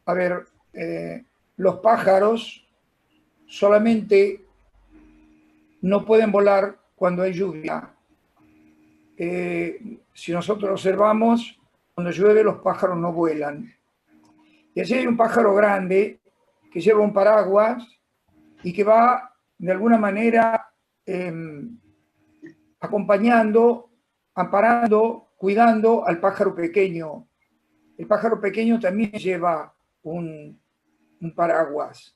a ver, los pájaros solamente no pueden volar cuando hay lluvia. Si nosotros observamos, cuando llueve los pájaros no vuelan. Y así hay un pájaro grande que lleva un paraguas y que va de alguna manera acompañando, amparando, cuidando al pájaro pequeño. El pájaro pequeño también lleva un paraguas.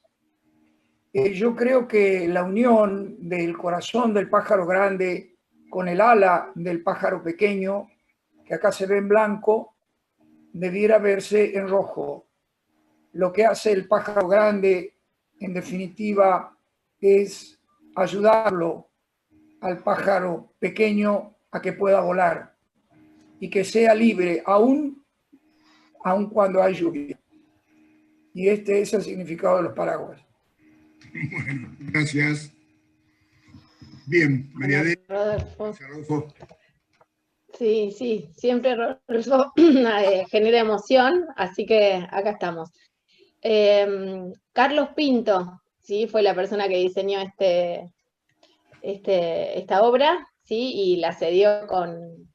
Yo creo que la unión del corazón del pájaro grande con el ala del pájaro pequeño, que acá se ve en blanco, debiera verse en rojo. Lo que hace el pájaro grande, en definitiva, es ayudarlo al pájaro pequeño a que pueda volar y que sea libre, aún cuando hay lluvia. Y este es el significado de los paraguas. Bueno, gracias. Bien, María de Rodolfo. Rodolfo. Sí, sí, siempre Rodolfo genera emoción, así que acá estamos. Carlos Pinto, ¿sí? Fue la persona que diseñó esta obra, ¿sí? Y la cedió con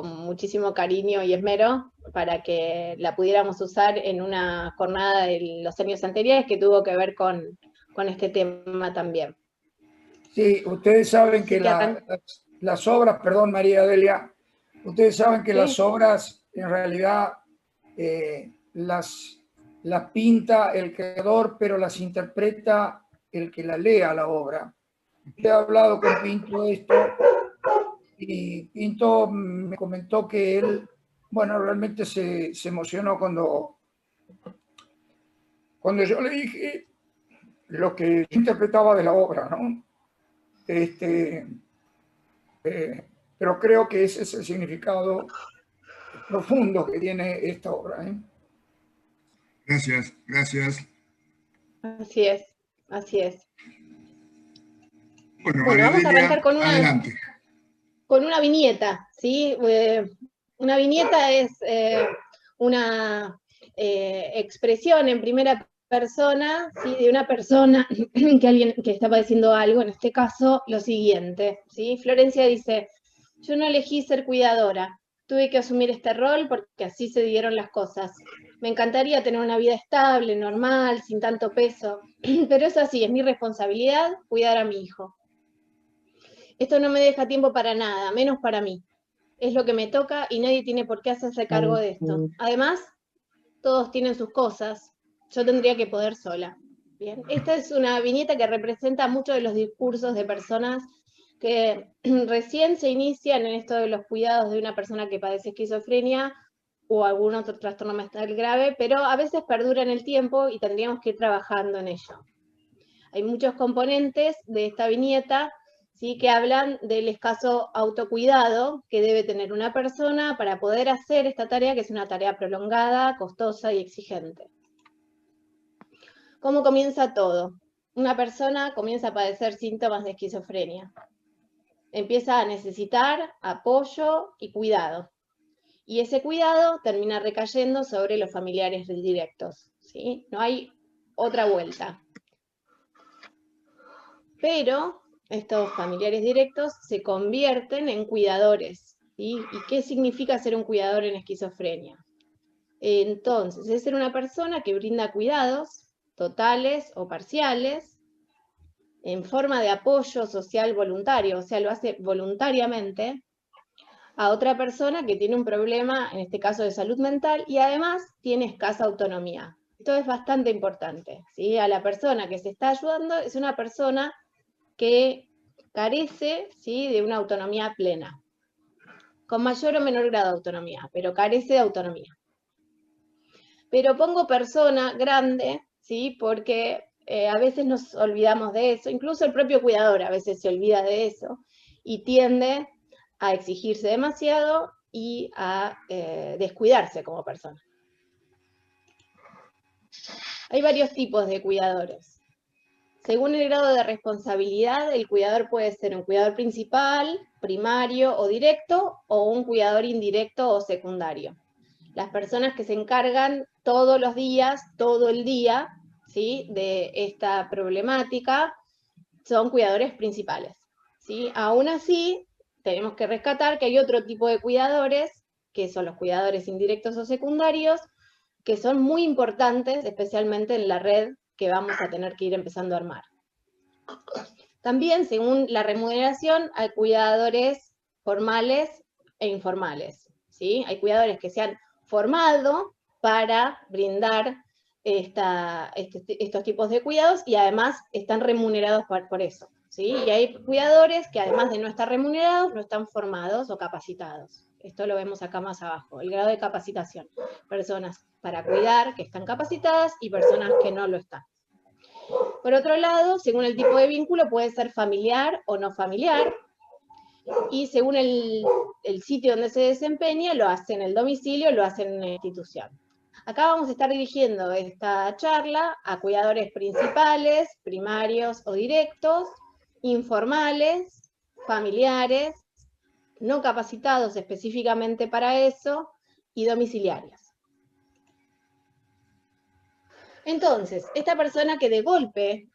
muchísimo cariño y esmero para que la pudiéramos usar en una jornada de los años anteriores que tuvo que ver con este tema también. Sí, ustedes saben que las obras, perdón María Delia, ustedes saben que las obras en realidad las pinta el creador, pero las interpreta el que la lea la obra. He hablado con Pinto esto y Pinto me comentó que él, bueno, realmente se emocionó cuando yo le dije lo que yo interpretaba de la obra, ¿no? Pero creo que ese es el significado profundo que tiene esta obra. Gracias, gracias. Así es, así es. Bueno, vamos a arrancar con una viñeta, ¿sí? Una viñeta es una expresión en primera persona, ¿sí? De una persona que está padeciendo algo, en este caso, lo siguiente, ¿sí? Florencia dice: yo no elegí ser cuidadora, tuve que asumir este rol porque así se dieron las cosas. Me encantaría tener una vida estable, normal, sin tanto peso, pero es así, es mi responsabilidad cuidar a mi hijo. Esto no me deja tiempo para nada, menos para mí. Es lo que me toca y nadie tiene por qué hacerse cargo de esto. Además, todos tienen sus cosas. Yo tendría que poder sola. Bien, esta es una viñeta que representa muchos de los discursos de personas que recién se inician en esto de los cuidados de una persona que padece esquizofrenia o algún otro trastorno mental grave, pero a veces perdura en el tiempo y tendríamos que ir trabajando en ello. Hay muchos componentes de esta viñeta, ¿sí? Que hablan del escaso autocuidado que debe tener una persona para poder hacer esta tarea, que es una tarea prolongada, costosa y exigente. ¿Cómo comienza todo? Una persona comienza a padecer síntomas de esquizofrenia. Empieza a necesitar apoyo y cuidado. Y ese cuidado termina recayendo sobre los familiares directos, ¿sí? No hay otra vuelta. Pero estos familiares directos se convierten en cuidadores, ¿sí? ¿Y qué significa ser un cuidador en esquizofrenia? Entonces, es ser una persona que brinda cuidados totales o parciales en forma de apoyo social voluntario, o sea, lo hace voluntariamente a otra persona que tiene un problema, en este caso de salud mental, y además tiene escasa autonomía. Esto es bastante importante, ¿sí? A la persona que se está ayudando es una persona que carece, ¿sí? De una autonomía plena, con mayor o menor grado de autonomía, pero carece de autonomía. Pero pongo persona grande, ¿sí? Porque a veces nos olvidamos de eso, incluso el propio cuidador a veces se olvida de eso y tiende a exigirse demasiado y a descuidarse como persona. Hay varios tipos de cuidadores. Según el grado de responsabilidad, el cuidador puede ser un cuidador principal, primario o directo, o un cuidador indirecto o secundario. Las personas que se encargan todos los días, todo el día, ¿sí?, de esta problemática son cuidadores principales, ¿sí? Aún así, tenemos que rescatar que hay otro tipo de cuidadores, que son los cuidadores indirectos o secundarios, que son muy importantes, especialmente en la red que vamos a tener que ir empezando a armar. También, según la remuneración, hay cuidadores formales e informales, ¿sí? Hay cuidadores que se han formado para brindar estos tipos de cuidados y además están remunerados por eso, ¿sí? Y hay cuidadores que además de no estar remunerados, no están formados o capacitados. Esto lo vemos acá más abajo, el grado de capacitación. Personas para cuidar que están capacitadas y personas que no lo están. Por otro lado, según el tipo de vínculo, puede ser familiar o no familiar, y según el sitio donde se desempeña, lo hace en el domicilio, lo hace en una institución. Acá vamos a estar dirigiendo esta charla a cuidadores principales, primarios o directos, informales, familiares, no capacitados específicamente para eso, y domiciliarios. Entonces, esta persona que de golpe,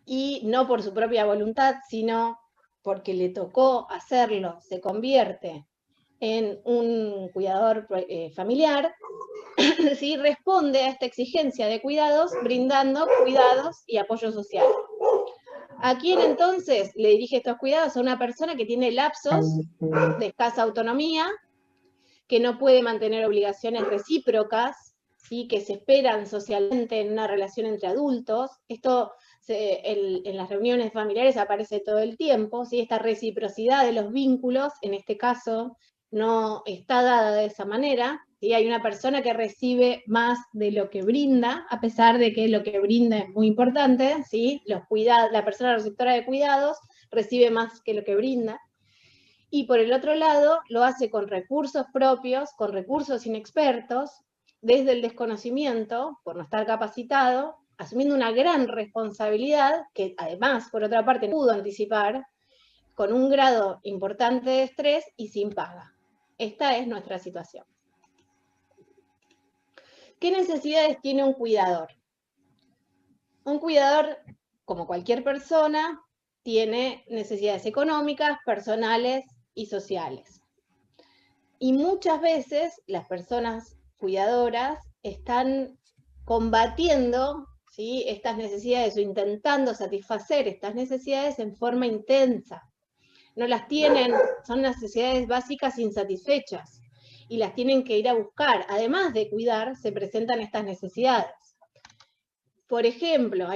y no por su propia voluntad, sino porque le tocó hacerlo, se convierte en un cuidador familiar, ¿sí?, responde a esta exigencia de cuidados, brindando cuidados y apoyo social. ¿A quién entonces le dirige estos cuidados? A una persona que tiene lapsos de escasa autonomía, que no puede mantener obligaciones recíprocas, ¿sí?, que se esperan socialmente en una relación entre adultos. Esto en las reuniones familiares aparece todo el tiempo, ¿sí? Esta reciprocidad de los vínculos, en este caso, no está dada de esa manera, ¿sí? Hay una persona que recibe más de lo que brinda, a pesar de que lo que brinda es muy importante, ¿sí? La persona receptora de cuidados recibe más que lo que brinda. Y por el otro lado, lo hace con recursos propios, con recursos inexpertos, desde el desconocimiento, por no estar capacitado, asumiendo una gran responsabilidad, que además, por otra parte, no pudo anticipar, con un grado importante de estrés y sin paga. Esta es nuestra situación. ¿Qué necesidades tiene un cuidador? Un cuidador, como cualquier persona, tiene necesidades económicas, personales y sociales. Y muchas veces las personas cuidadoras están combatiendo, ¿sí?, estas necesidades o intentando satisfacer estas necesidades en forma intensa. No las tienen, son necesidades básicas insatisfechas y las tienen que ir a buscar. Además de cuidar, se presentan estas necesidades. Por ejemplo,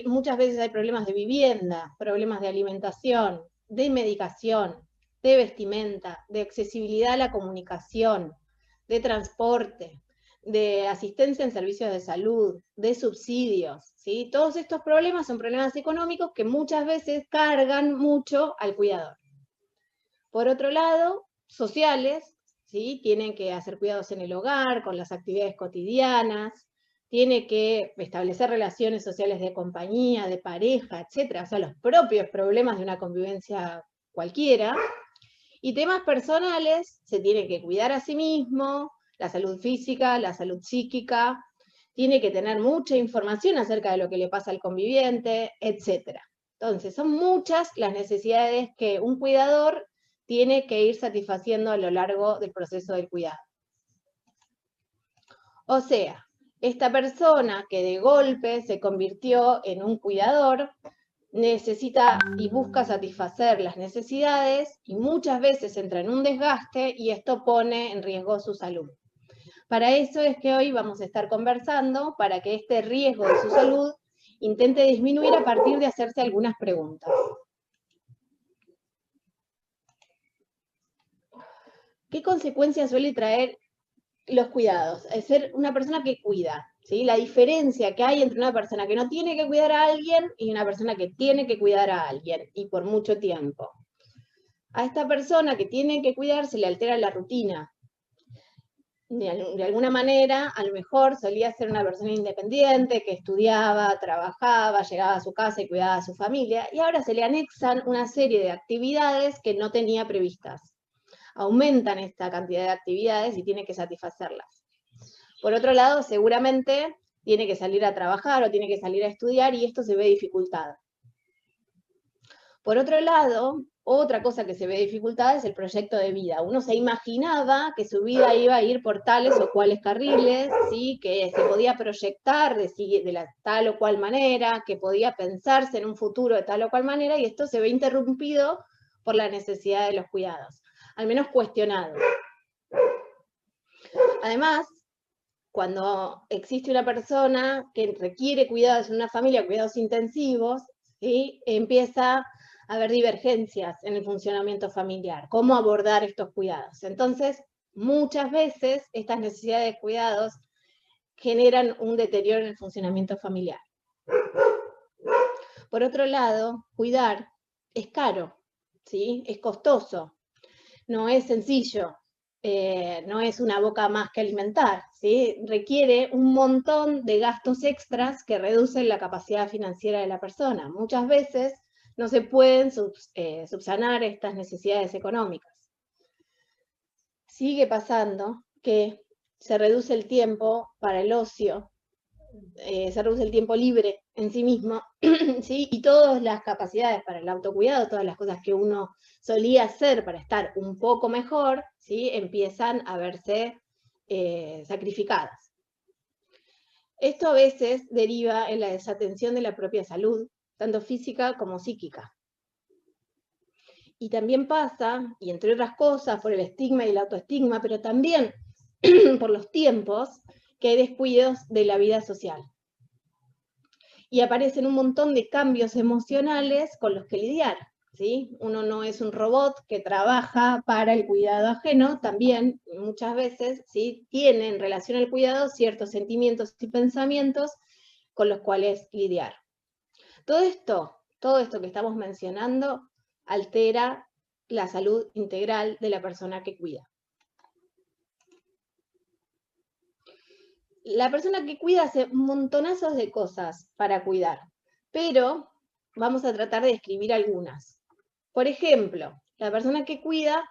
muchas veces hay problemas de vivienda, problemas de alimentación, de medicación, de vestimenta, de accesibilidad a la comunicación, de transporte, de asistencia en servicios de salud, de subsidios, ¿sí? Todos estos problemas son problemas económicos que muchas veces cargan mucho al cuidador. Por otro lado, sociales, ¿sí? Tienen que hacer cuidados en el hogar, con las actividades cotidianas, tiene que establecer relaciones sociales de compañía, de pareja, etc. O sea, los propios problemas de una convivencia cualquiera. Y temas personales, se tiene que cuidar a sí mismo, la salud física, la salud psíquica, tiene que tener mucha información acerca de lo que le pasa al conviviente, etc. Entonces, son muchas las necesidades que un cuidador tiene que ir satisfaciendo a lo largo del proceso del cuidado. O sea, esta persona que de golpe se convirtió en un cuidador necesita y busca satisfacer las necesidades y muchas veces entra en un desgaste y esto pone en riesgo su salud. Para eso es que hoy vamos a estar conversando para que este riesgo de su salud intente disminuir a partir de hacerse algunas preguntas. ¿Qué consecuencias suele traer los cuidados? Es ser una persona que cuida, ¿sí? La diferencia que hay entre una persona que no tiene que cuidar a alguien y una persona que tiene que cuidar a alguien, y por mucho tiempo. A esta persona que tiene que cuidar se le altera la rutina. De alguna manera, a lo mejor solía ser una persona independiente, que estudiaba, trabajaba, llegaba a su casa y cuidaba a su familia, y ahora se le anexan una serie de actividades que no tenía previstas. aumentan esta cantidad de actividades y tiene que satisfacerlas. Por otro lado, seguramente tiene que salir a trabajar o tiene que salir a estudiar y esto se ve dificultado. Por otro lado, otra cosa que se ve dificultada es el proyecto de vida. Uno se imaginaba que su vida iba a ir por tales o cuales carriles, ¿sí? Que se podía proyectar de tal o cual manera, que podía pensarse en un futuro de tal o cual manera, y esto se ve interrumpido por la necesidad de los cuidados, al menos cuestionado. Además, cuando existe una persona que requiere cuidados en una familia, cuidados intensivos, ¿sí? Empieza a haber divergencias en el funcionamiento familiar, cómo abordar estos cuidados. Entonces, muchas veces estas necesidades de cuidados generan un deterioro en el funcionamiento familiar. Por otro lado, cuidar es caro, ¿sí? Es costoso, no es sencillo. No es una boca más que alimentar, ¿sí? Requiere un montón de gastos extras que reducen la capacidad financiera de la persona. Muchas veces no se pueden subsanar estas necesidades económicas. Sigue pasando que se reduce el tiempo para el ocio, se reduce el tiempo libre en sí mismo, ¿sí? Y todas las capacidades para el autocuidado, todas las cosas que uno solía hacer para estar un poco mejor, ¿sí? Empiezan a verse sacrificadas. Esto a veces deriva en la desatención de la propia salud, tanto física como psíquica. Y también pasa, y entre otras cosas, por el estigma y el autoestigma, pero también por los tiempos, que hay descuidos de la vida social. Y aparecen un montón de cambios emocionales con los que lidiar, ¿sí? Uno no es un robot que trabaja para el cuidado ajeno, también muchas veces, ¿sí? Tiene en relación al cuidado ciertos sentimientos y pensamientos con los cuales lidiar. Todo esto que estamos mencionando altera la salud integral de la persona que cuida. La persona que cuida hace montonazos de cosas para cuidar, pero vamos a tratar de describir algunas. Por ejemplo, la persona que cuida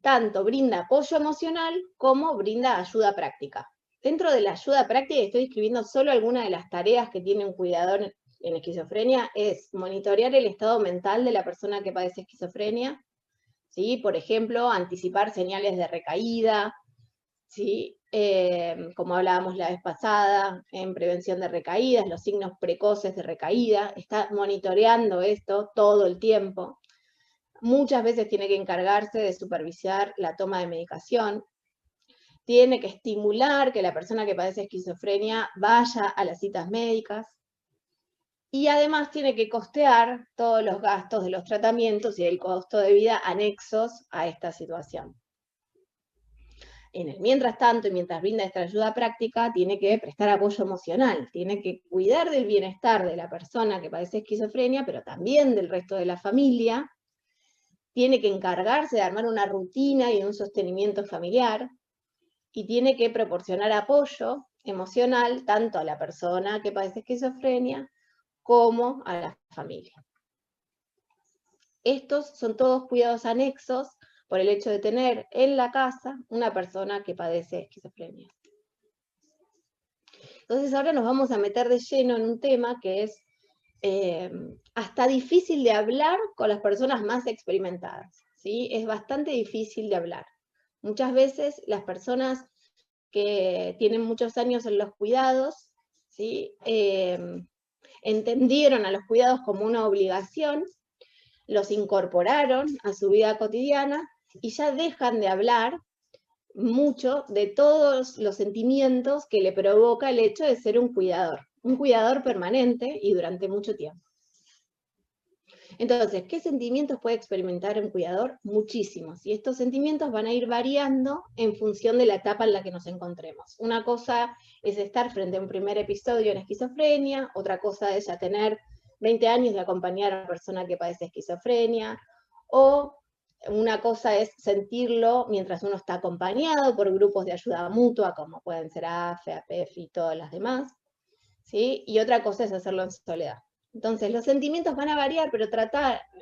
tanto brinda apoyo emocional como brinda ayuda práctica. Dentro de la ayuda práctica, estoy describiendo solo algunas de las tareas que tiene un cuidador en esquizofrenia, es monitorear el estado mental de la persona que padece esquizofrenia, ¿sí? Por ejemplo, anticipar señales de recaída, ¿sí? Como hablábamos la vez pasada, en prevención de recaídas, los signos precoces de recaída, está monitoreando esto todo el tiempo. Muchas veces tiene que encargarse de supervisar la toma de medicación, tiene que estimular que la persona que padece esquizofrenia vaya a las citas médicas, y además tiene que costear todos los gastos de los tratamientos y del costo de vida anexos a esta situación. En el mientras tanto, y mientras brinda esta ayuda práctica, tiene que prestar apoyo emocional, tiene que cuidar del bienestar de la persona que padece esquizofrenia, pero también del resto de la familia, tiene que encargarse de armar una rutina y un sostenimiento familiar, y tiene que proporcionar apoyo emocional tanto a la persona que padece esquizofrenia como a la familia. Estos son todos cuidados anexos por el hecho de tener en la casa una persona que padece esquizofrenia. Entonces ahora nos vamos a meter de lleno en un tema que es hasta difícil de hablar con las personas más experimentadas, ¿sí? Es bastante difícil de hablar. Muchas veces las personas que tienen muchos años en los cuidados, ¿sí? Entendieron a los cuidados como una obligación, los incorporaron a su vida cotidiana y ya dejan de hablar mucho de todos los sentimientos que le provoca el hecho de ser un cuidador permanente y durante mucho tiempo. Entonces, ¿qué sentimientos puede experimentar un cuidador? Muchísimos, y estos sentimientos van a ir variando en función de la etapa en la que nos encontremos. Una cosa es estar frente a un primer episodio en esquizofrenia, otra cosa es ya tener 20 años de acompañar a una persona que padece esquizofrenia, o una cosa es sentirlo mientras uno está acompañado por grupos de ayuda mutua, como pueden ser AFE, APEF y todas las demás, ¿sí? Y otra cosa es hacerlo en soledad. Entonces, los sentimientos van a variar, pero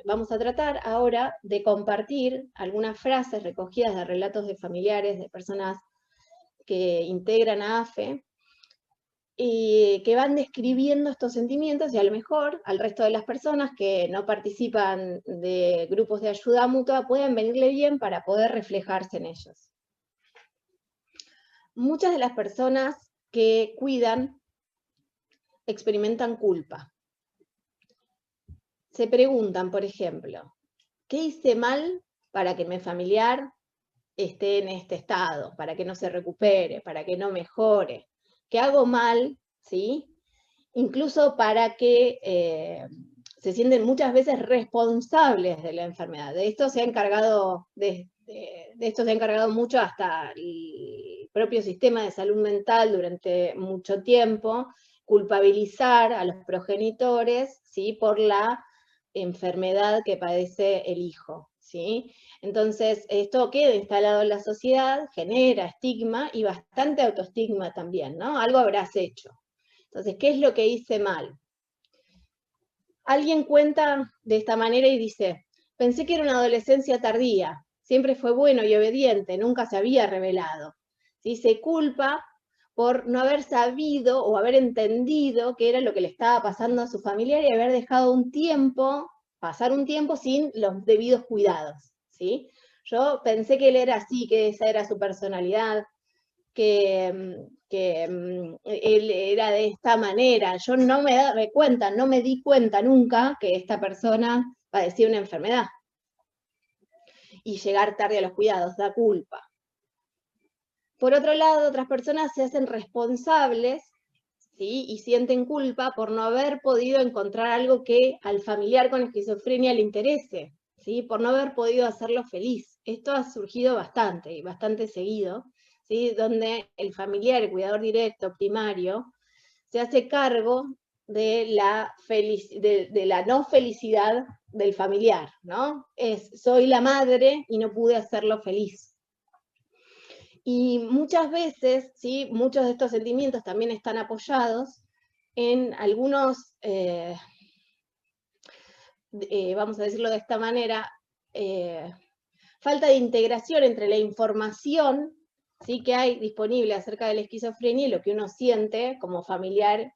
vamos a tratar ahora de compartir algunas frases recogidas de relatos de familiares, de personas que integran a AFE, y que van describiendo estos sentimientos, y a lo mejor al resto de las personas que no participan de grupos de ayuda mutua pueden venirle bien para poder reflejarse en ellos. Muchas de las personas que cuidan experimentan culpa. Se preguntan, por ejemplo, ¿qué hice mal para que mi familiar esté en este estado? Para que no se recupere, para que no mejore. ¿Qué hago mal? ¿Sí? Incluso para que se sienten muchas veces responsables de la enfermedad. De esto se ha encargado, de esto se ha encargado mucho hasta el propio sistema de salud mental durante mucho tiempo, culpabilizar a los progenitores, ¿sí?, por la enfermedad que padece el hijo, ¿sí? Entonces, esto queda instalado en la sociedad, genera estigma y bastante autoestigma también, ¿no? Algo habrás hecho. Entonces, ¿qué es lo que hice mal? Alguien cuenta de esta manera y dice, pensé que era una adolescencia tardía, siempre fue bueno y obediente, nunca se había rebelado. ¿Sí? Se culpa por no haber sabido o haber entendido qué era lo que le estaba pasando a su familiar y haber dejado pasar un tiempo sin los debidos cuidados, ¿sí? Yo pensé que él era así, que esa era su personalidad, que él era de esta manera. Yo no me di cuenta nunca que esta persona padecía una enfermedad. Y llegar tarde a los cuidados da culpa. Por otro lado, otras personas se hacen responsables, ¿sí?, y sienten culpa por no haber podido encontrar algo que al familiar con esquizofrenia le interese, ¿sí?, por no haber podido hacerlo feliz. Esto ha surgido bastante, y bastante seguido, ¿sí?, donde el familiar, el cuidador directo, primario, se hace cargo de la no felicidad del familiar, ¿no? Soy la madre y no pude hacerlo feliz. Y muchas veces, ¿sí?, muchos de estos sentimientos también están apoyados en algunos, vamos a decirlo de esta manera, falta de integración entre la información, ¿sí?, que hay disponible acerca de la esquizofrenia y lo que uno siente como familiar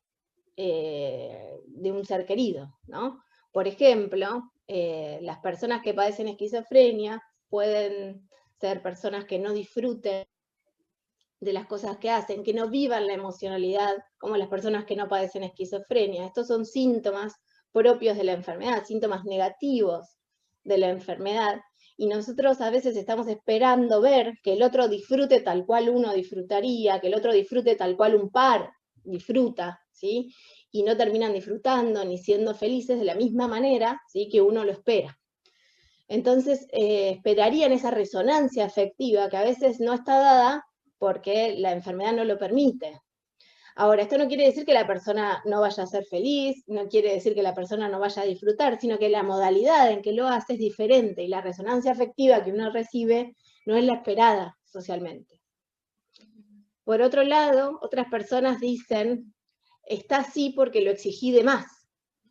de un ser querido, ¿no? Por ejemplo, las personas que padecen esquizofrenia pueden ser personas que no disfruten de las cosas que hacen, que no vivan la emocionalidad como las personas que no padecen esquizofrenia. Estos son síntomas propios de la enfermedad, síntomas negativos de la enfermedad, y nosotros a veces estamos esperando ver que el otro disfrute tal cual uno disfrutaría, que el otro disfrute tal cual un par disfruta, ¿sí? Y no terminan disfrutando ni siendo felices de la misma manera, ¿sí?, que uno lo espera. Entonces, esperarían esa resonancia afectiva que a veces no está dada porque la enfermedad no lo permite. Ahora, esto no quiere decir que la persona no vaya a ser feliz, no quiere decir que la persona no vaya a disfrutar, sino que la modalidad en que lo hace es diferente y la resonancia afectiva que uno recibe no es la esperada socialmente. Por otro lado, otras personas dicen, está así porque lo exigí de más,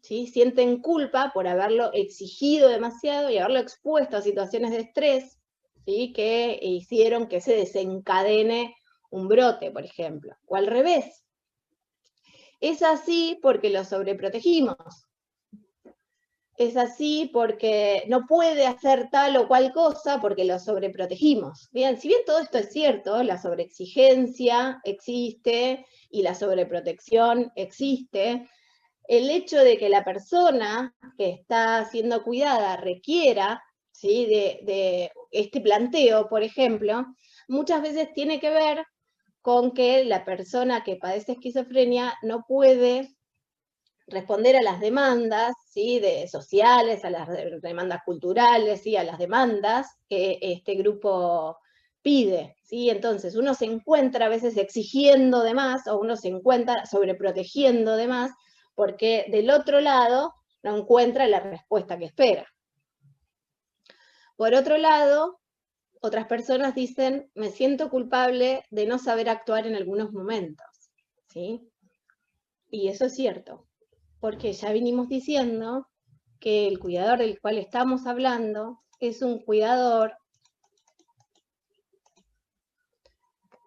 ¿sí? Sienten culpa por haberlo exigido demasiado y haberlo expuesto a situaciones de estrés, ¿sí?, que hicieron que se desencadene un brote, por ejemplo. O al revés. Es así porque lo sobreprotegimos. Es así porque no puede hacer tal o cual cosa porque lo sobreprotegimos. Bien, si bien todo esto es cierto, la sobreexigencia existe y la sobreprotección existe, el hecho de que la persona que está siendo cuidada requiera, ¿sí?, de este planteo, por ejemplo, muchas veces tiene que ver con que la persona que padece esquizofrenia no puede responder a las demandas, ¿sí?, sociales, a las demandas culturales, ¿sí?, a las demandas que este grupo pide, ¿sí? Entonces uno se encuentra a veces exigiendo de más, o uno se encuentra sobreprotegiendo de más, porque del otro lado no encuentra la respuesta que espera. Por otro lado, otras personas dicen, me siento culpable de no saber actuar en algunos momentos, ¿sí? Y eso es cierto. Porque ya vinimos diciendo que el cuidador del cual estamos hablando es un cuidador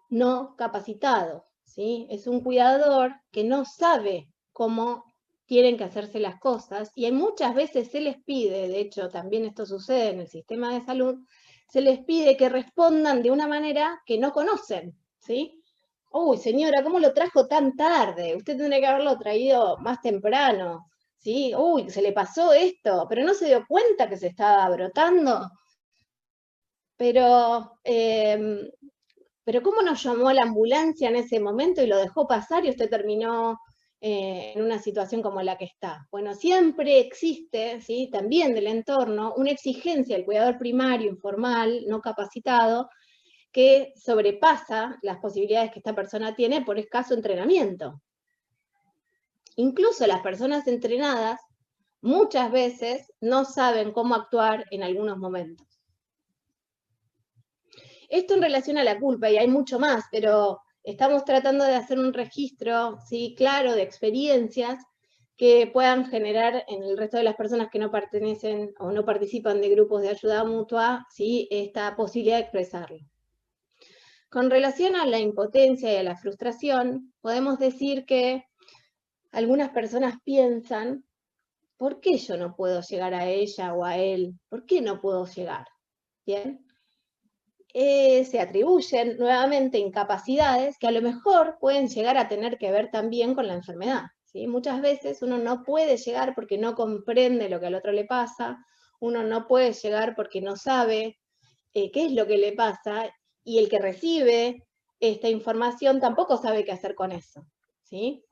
no capacitado, ¿sí? Es un cuidador que no sabe cómo tienen que hacerse las cosas, y muchas veces se les pide, de hecho también esto sucede en el sistema de salud, se les pide que respondan de una manera que no conocen, ¿sí? Uy, señora, ¿cómo lo trajo tan tarde? Usted tendría que haberlo traído más temprano, ¿sí? Uy, se le pasó esto, pero no se dio cuenta que se estaba brotando. Pero ¿cómo nos llamó a la ambulancia en ese momento y lo dejó pasar y usted terminó en una situación como la que está? Bueno, siempre existe, ¿sí?, también del entorno, una exigencia del cuidador primario, informal, no capacitado, que sobrepasa las posibilidades que esta persona tiene por escaso entrenamiento. Incluso las personas entrenadas muchas veces no saben cómo actuar en algunos momentos. Esto en relación a la culpa, y hay mucho más, pero estamos tratando de hacer un registro, ¿sí?, claro, de experiencias que puedan generar en el resto de las personas que no pertenecen o no participan de grupos de ayuda mutua, ¿sí?, esta posibilidad de expresarlo. Con relación a la impotencia y a la frustración, podemos decir que algunas personas piensan, ¿por qué yo no puedo llegar a ella o a él? ¿Por qué no puedo llegar? ¿Bien? Se atribuyen nuevamente incapacidades que a lo mejor pueden llegar a tener que ver también con la enfermedad, ¿sí? Muchas veces uno no puede llegar porque no comprende lo que al otro le pasa, uno no puede llegar porque no sabe qué es lo que le pasa, y el que recibe esta información tampoco sabe qué hacer con eso, ¿sí?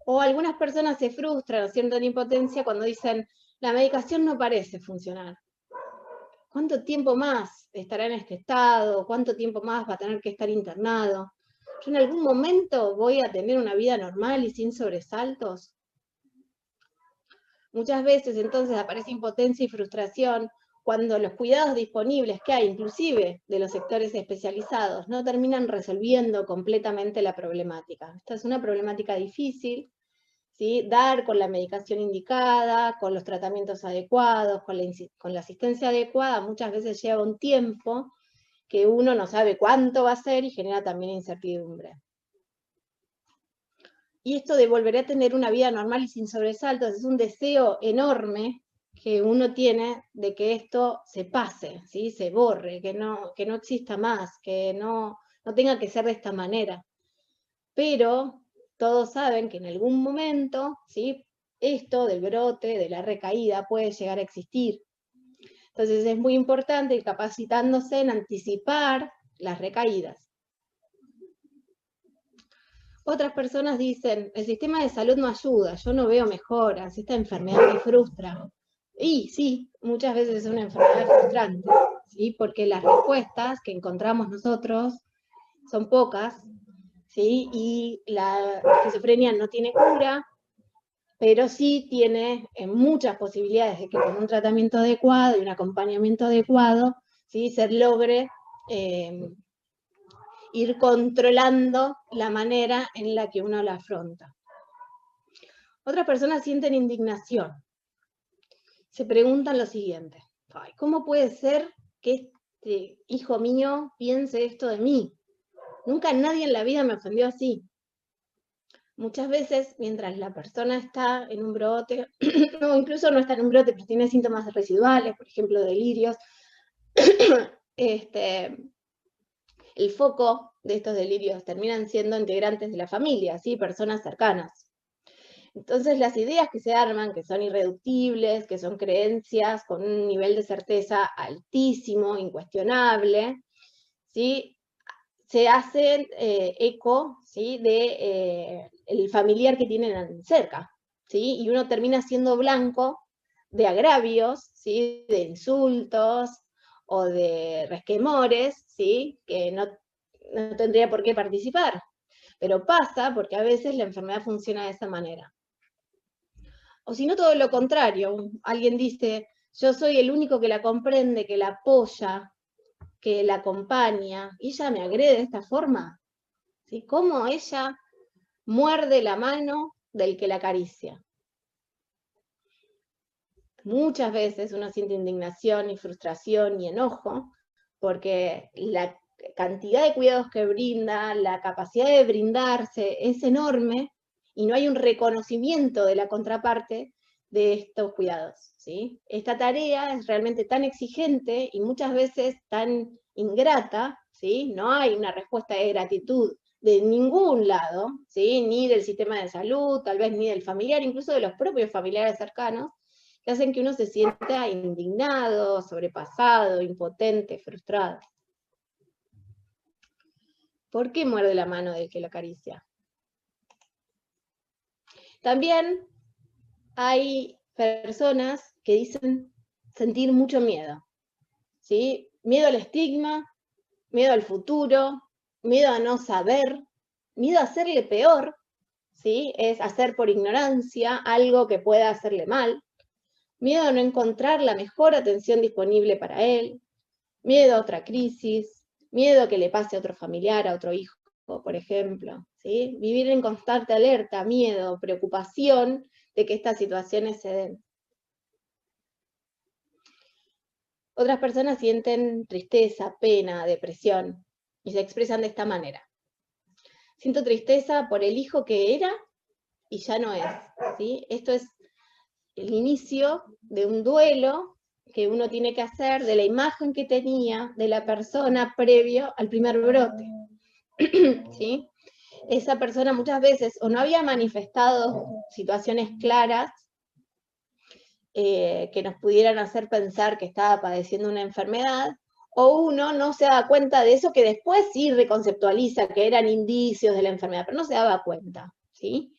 O algunas personas se frustran o sienten impotencia cuando dicen, la medicación no parece funcionar. ¿Cuánto tiempo más estará en este estado? ¿Cuánto tiempo más va a tener que estar internado? ¿Yo en algún momento voy a tener una vida normal y sin sobresaltos? Muchas veces entonces aparece impotencia y frustración cuando los cuidados disponibles que hay, inclusive de los sectores especializados, no terminan resolviendo completamente la problemática. Esta es una problemática difícil, ¿sí? Dar con la medicación indicada, con los tratamientos adecuados, con la asistencia adecuada, muchas veces lleva un tiempo que uno no sabe cuánto va a ser y genera también incertidumbre. Y esto de volver a tener una vida normal y sin sobresaltos es un deseo enorme que uno tiene de que esto se pase, ¿sí?, se borre, que no exista más, que no tenga que ser de esta manera. Pero todos saben que en algún momento, ¿sí?, esto del brote, de la recaída, puede llegar a existir. Entonces es muy importante ir capacitándose en anticipar las recaídas. Otras personas dicen, el sistema de salud no ayuda, yo no veo mejoras, esta enfermedad me frustra. Y sí, muchas veces es una enfermedad frustrante, ¿sí?, porque las respuestas que encontramos nosotros son pocas, ¿sí?, y la esquizofrenia no tiene cura, pero sí tiene muchas posibilidades de que con un tratamiento adecuado y un acompañamiento adecuado, ¿sí?, se logre ir controlando la manera en la que uno la afronta. Otras personas sienten indignación. Se preguntan lo siguiente, ay, ¿cómo puede ser que este hijo mío piense esto de mí? Nunca nadie en la vida me ofendió así. Muchas veces, mientras la persona está en un brote, o incluso no está en un brote, pero tiene síntomas residuales, por ejemplo, delirios, el foco de estos delirios terminan siendo integrantes de la familia, ¿sí?, personas cercanas. Entonces las ideas que se arman, que son irreductibles, que son creencias con un nivel de certeza altísimo, incuestionable, ¿sí?, se hacen eco, ¿sí?, de el familiar que tienen cerca, ¿sí?, y uno termina siendo blanco de agravios, ¿sí?, de insultos o de resquemores, ¿sí?, que no tendría por qué participar. Pero pasa porque a veces la enfermedad funciona de esa manera. O si no, todo lo contrario, alguien dice, yo soy el único que la comprende, que la apoya, que la acompaña, y ella me agrede de esta forma, ¿sí? ¿Cómo ella muerde la mano del que la acaricia. Muchas veces uno siente indignación y frustración y enojo porque la cantidad de cuidados que brinda, la capacidad de brindarse es enorme y no hay un reconocimiento de la contraparte de estos cuidados, ¿sí? Esta tarea es realmente tan exigente y muchas veces tan ingrata, ¿sí? No hay una respuesta de gratitud de ningún lado, ¿sí? Ni del sistema de salud, tal vez ni del familiar, incluso de los propios familiares cercanos, que hacen que uno se sienta indignado, sobrepasado, impotente, frustrado. ¿Por qué muerde la mano del que lo acaricia? También hay personas que dicen sentir mucho miedo, ¿sí? Miedo al estigma, miedo al futuro, miedo a no saber, miedo a hacerle peor, ¿sí? Es hacer por ignorancia algo que pueda hacerle mal, miedo a no encontrar la mejor atención disponible para él, miedo a otra crisis, miedo a que le pase a otro familiar, a otro hijo, por ejemplo, ¿sí? Vivir en constante alerta, miedo, preocupación de que estas situaciones se den. Otras personas sienten tristeza, pena, depresión, y se expresan de esta manera. Siento tristeza por el hijo que era y ya no es, ¿sí? Esto es el inicio de un duelo que uno tiene que hacer de la imagen que tenía de la persona previo al primer brote, ¿sí? Esa persona muchas veces o no había manifestado situaciones claras que nos pudieran hacer pensar que estaba padeciendo una enfermedad, o uno no se daba cuenta de eso, que después sí reconceptualiza que eran indicios de la enfermedad, pero no se daba cuenta, ¿sí?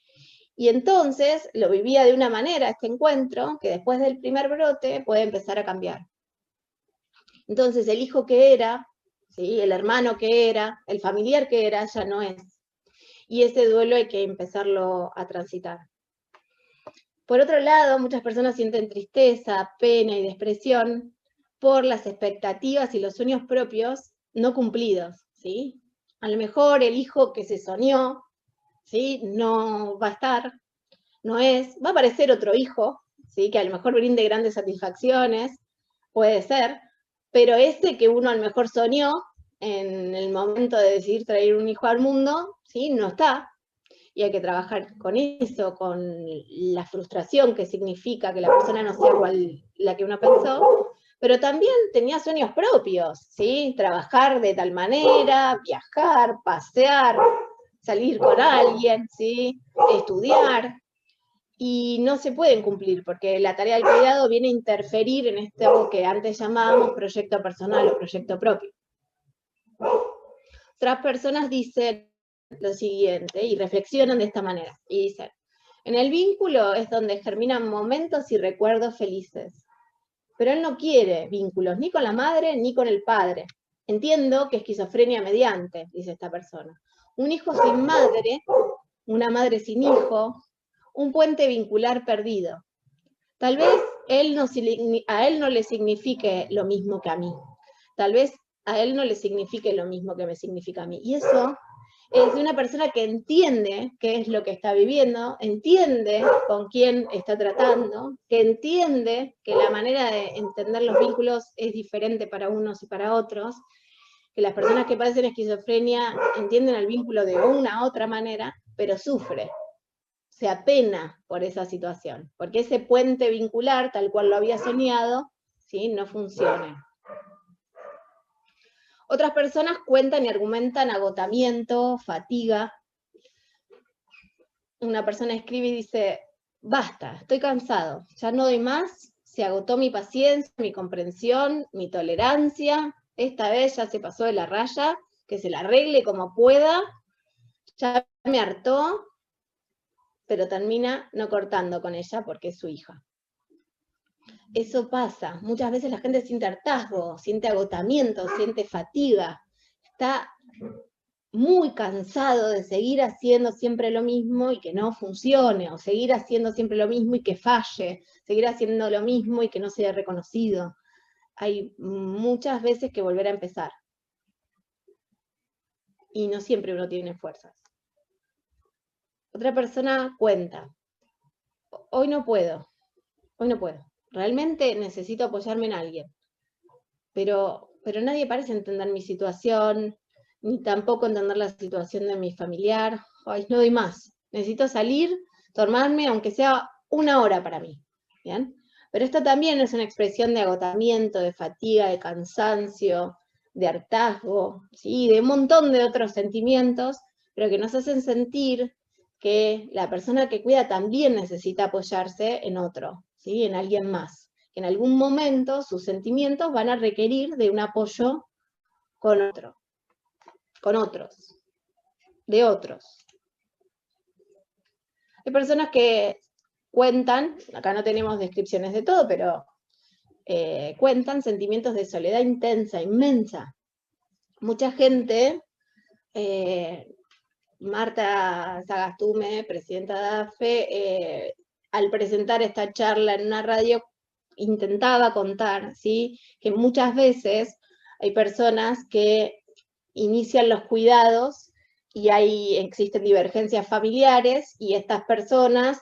Y entonces lo vivía de una manera, este encuentro, que después del primer brote puede empezar a cambiar. Entonces el hijo que era, ¿sí? El hermano que era, el familiar que era, ya no es. Y ese duelo hay que empezarlo a transitar. Por otro lado, muchas personas sienten tristeza, pena y depresión por las expectativas y los sueños propios no cumplidos, ¿sí? A lo mejor el hijo que se soñó, ¿sí? No va a estar, no es, va a aparecer otro hijo, ¿sí? Que a lo mejor brinde grandes satisfacciones, puede ser, pero ese que uno a lo mejor soñó en el momento de decidir traer un hijo al mundo, ¿sí? No está. Y hay que trabajar con eso, con la frustración que significa que la persona no sea igual la que uno pensó, pero también tenía sueños propios, ¿sí? Trabajar de tal manera, viajar, pasear, salir con alguien, ¿sí? Estudiar, y no se pueden cumplir, porque la tarea del cuidado viene a interferir en esto que antes llamábamos proyecto personal o proyecto propio. Otras personas dicen lo siguiente, y reflexionan de esta manera, y dicen, en el vínculo es donde germinan momentos y recuerdos felices, pero él no quiere vínculos ni con la madre ni con el padre. Entiendo que esquizofrenia mediante, dice esta persona. Un hijo sin madre, una madre sin hijo, un puente vincular perdido. Tal vez a él no le signifique lo mismo que a mí. Tal vez a él no le signifique lo mismo que me significa a mí. Y eso es de una persona que entiende qué es lo que está viviendo, entiende con quién está tratando, que entiende que la manera de entender los vínculos es diferente para unos y para otros, que las personas que padecen esquizofrenia entienden el vínculo de una u otra manera, pero sufre, se apena por esa situación, porque ese puente vincular, tal cual lo había soñado, ¿sí? No funciona. Otras personas cuentan y argumentan agotamiento, fatiga. Una persona escribe y dice, basta, estoy cansado, ya no doy más, se agotó mi paciencia, mi comprensión, mi tolerancia, esta vez ya se pasó de la raya, que se la arregle como pueda, ya me hartó, pero termina no cortando con ella porque es su hija. Eso pasa, muchas veces la gente siente hartazgo, siente agotamiento, siente fatiga, está muy cansado de seguir haciendo siempre lo mismo y que no funcione, o seguir haciendo siempre lo mismo y que falle, seguir haciendo lo mismo y que no sea reconocido. Hay muchas veces que volver a empezar. Y no siempre uno tiene fuerzas. Otra persona cuenta, hoy no puedo, realmente necesito apoyarme en alguien, pero nadie parece entender mi situación, ni tampoco entender la situación de mi familiar. Ay, no doy más, necesito salir, tomarme, aunque sea 1 hora para mí, ¿bien? Pero esto también es una expresión de agotamiento, de fatiga, de cansancio, de hartazgo, ¿sí? De un montón de otros sentimientos, pero que nos hacen sentir que la persona que cuida también necesita apoyarse en otro, ¿sí? En alguien más. Que en algún momento sus sentimientos van a requerir de un apoyo con otro, con otros, de otros. Hay personas que cuentan, acá no tenemos descripciones de todo, pero cuentan sentimientos de soledad intensa, inmensa. Mucha gente, Marta Sagastume, presidenta de AFE, al presentar esta charla en una radio, intentaba contar, ¿sí? Que muchas veces hay personas que inician los cuidados y existen divergencias familiares y estas personas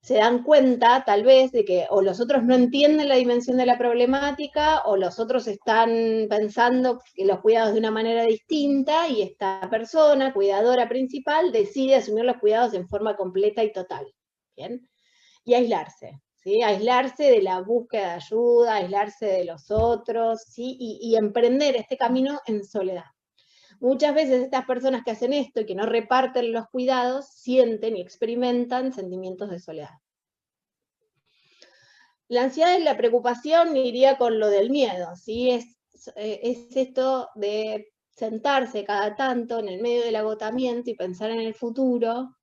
se dan cuenta tal vez de que o los otros no entienden la dimensión de la problemática o los otros están pensando que los cuidados de una manera distinta y esta persona, cuidadora principal, decide asumir los cuidados en forma completa y total, ¿bien? Y aislarse, ¿sí? Aislarse de la búsqueda de ayuda, aislarse de los otros, ¿sí? Y emprender este camino en soledad. Muchas veces estas personas que hacen esto y que no reparten los cuidados, sienten y experimentan sentimientos de soledad. La ansiedad y la preocupación iría con lo del miedo, ¿sí? Es esto de sentarse cada tanto en el medio del agotamiento y pensar en el futuro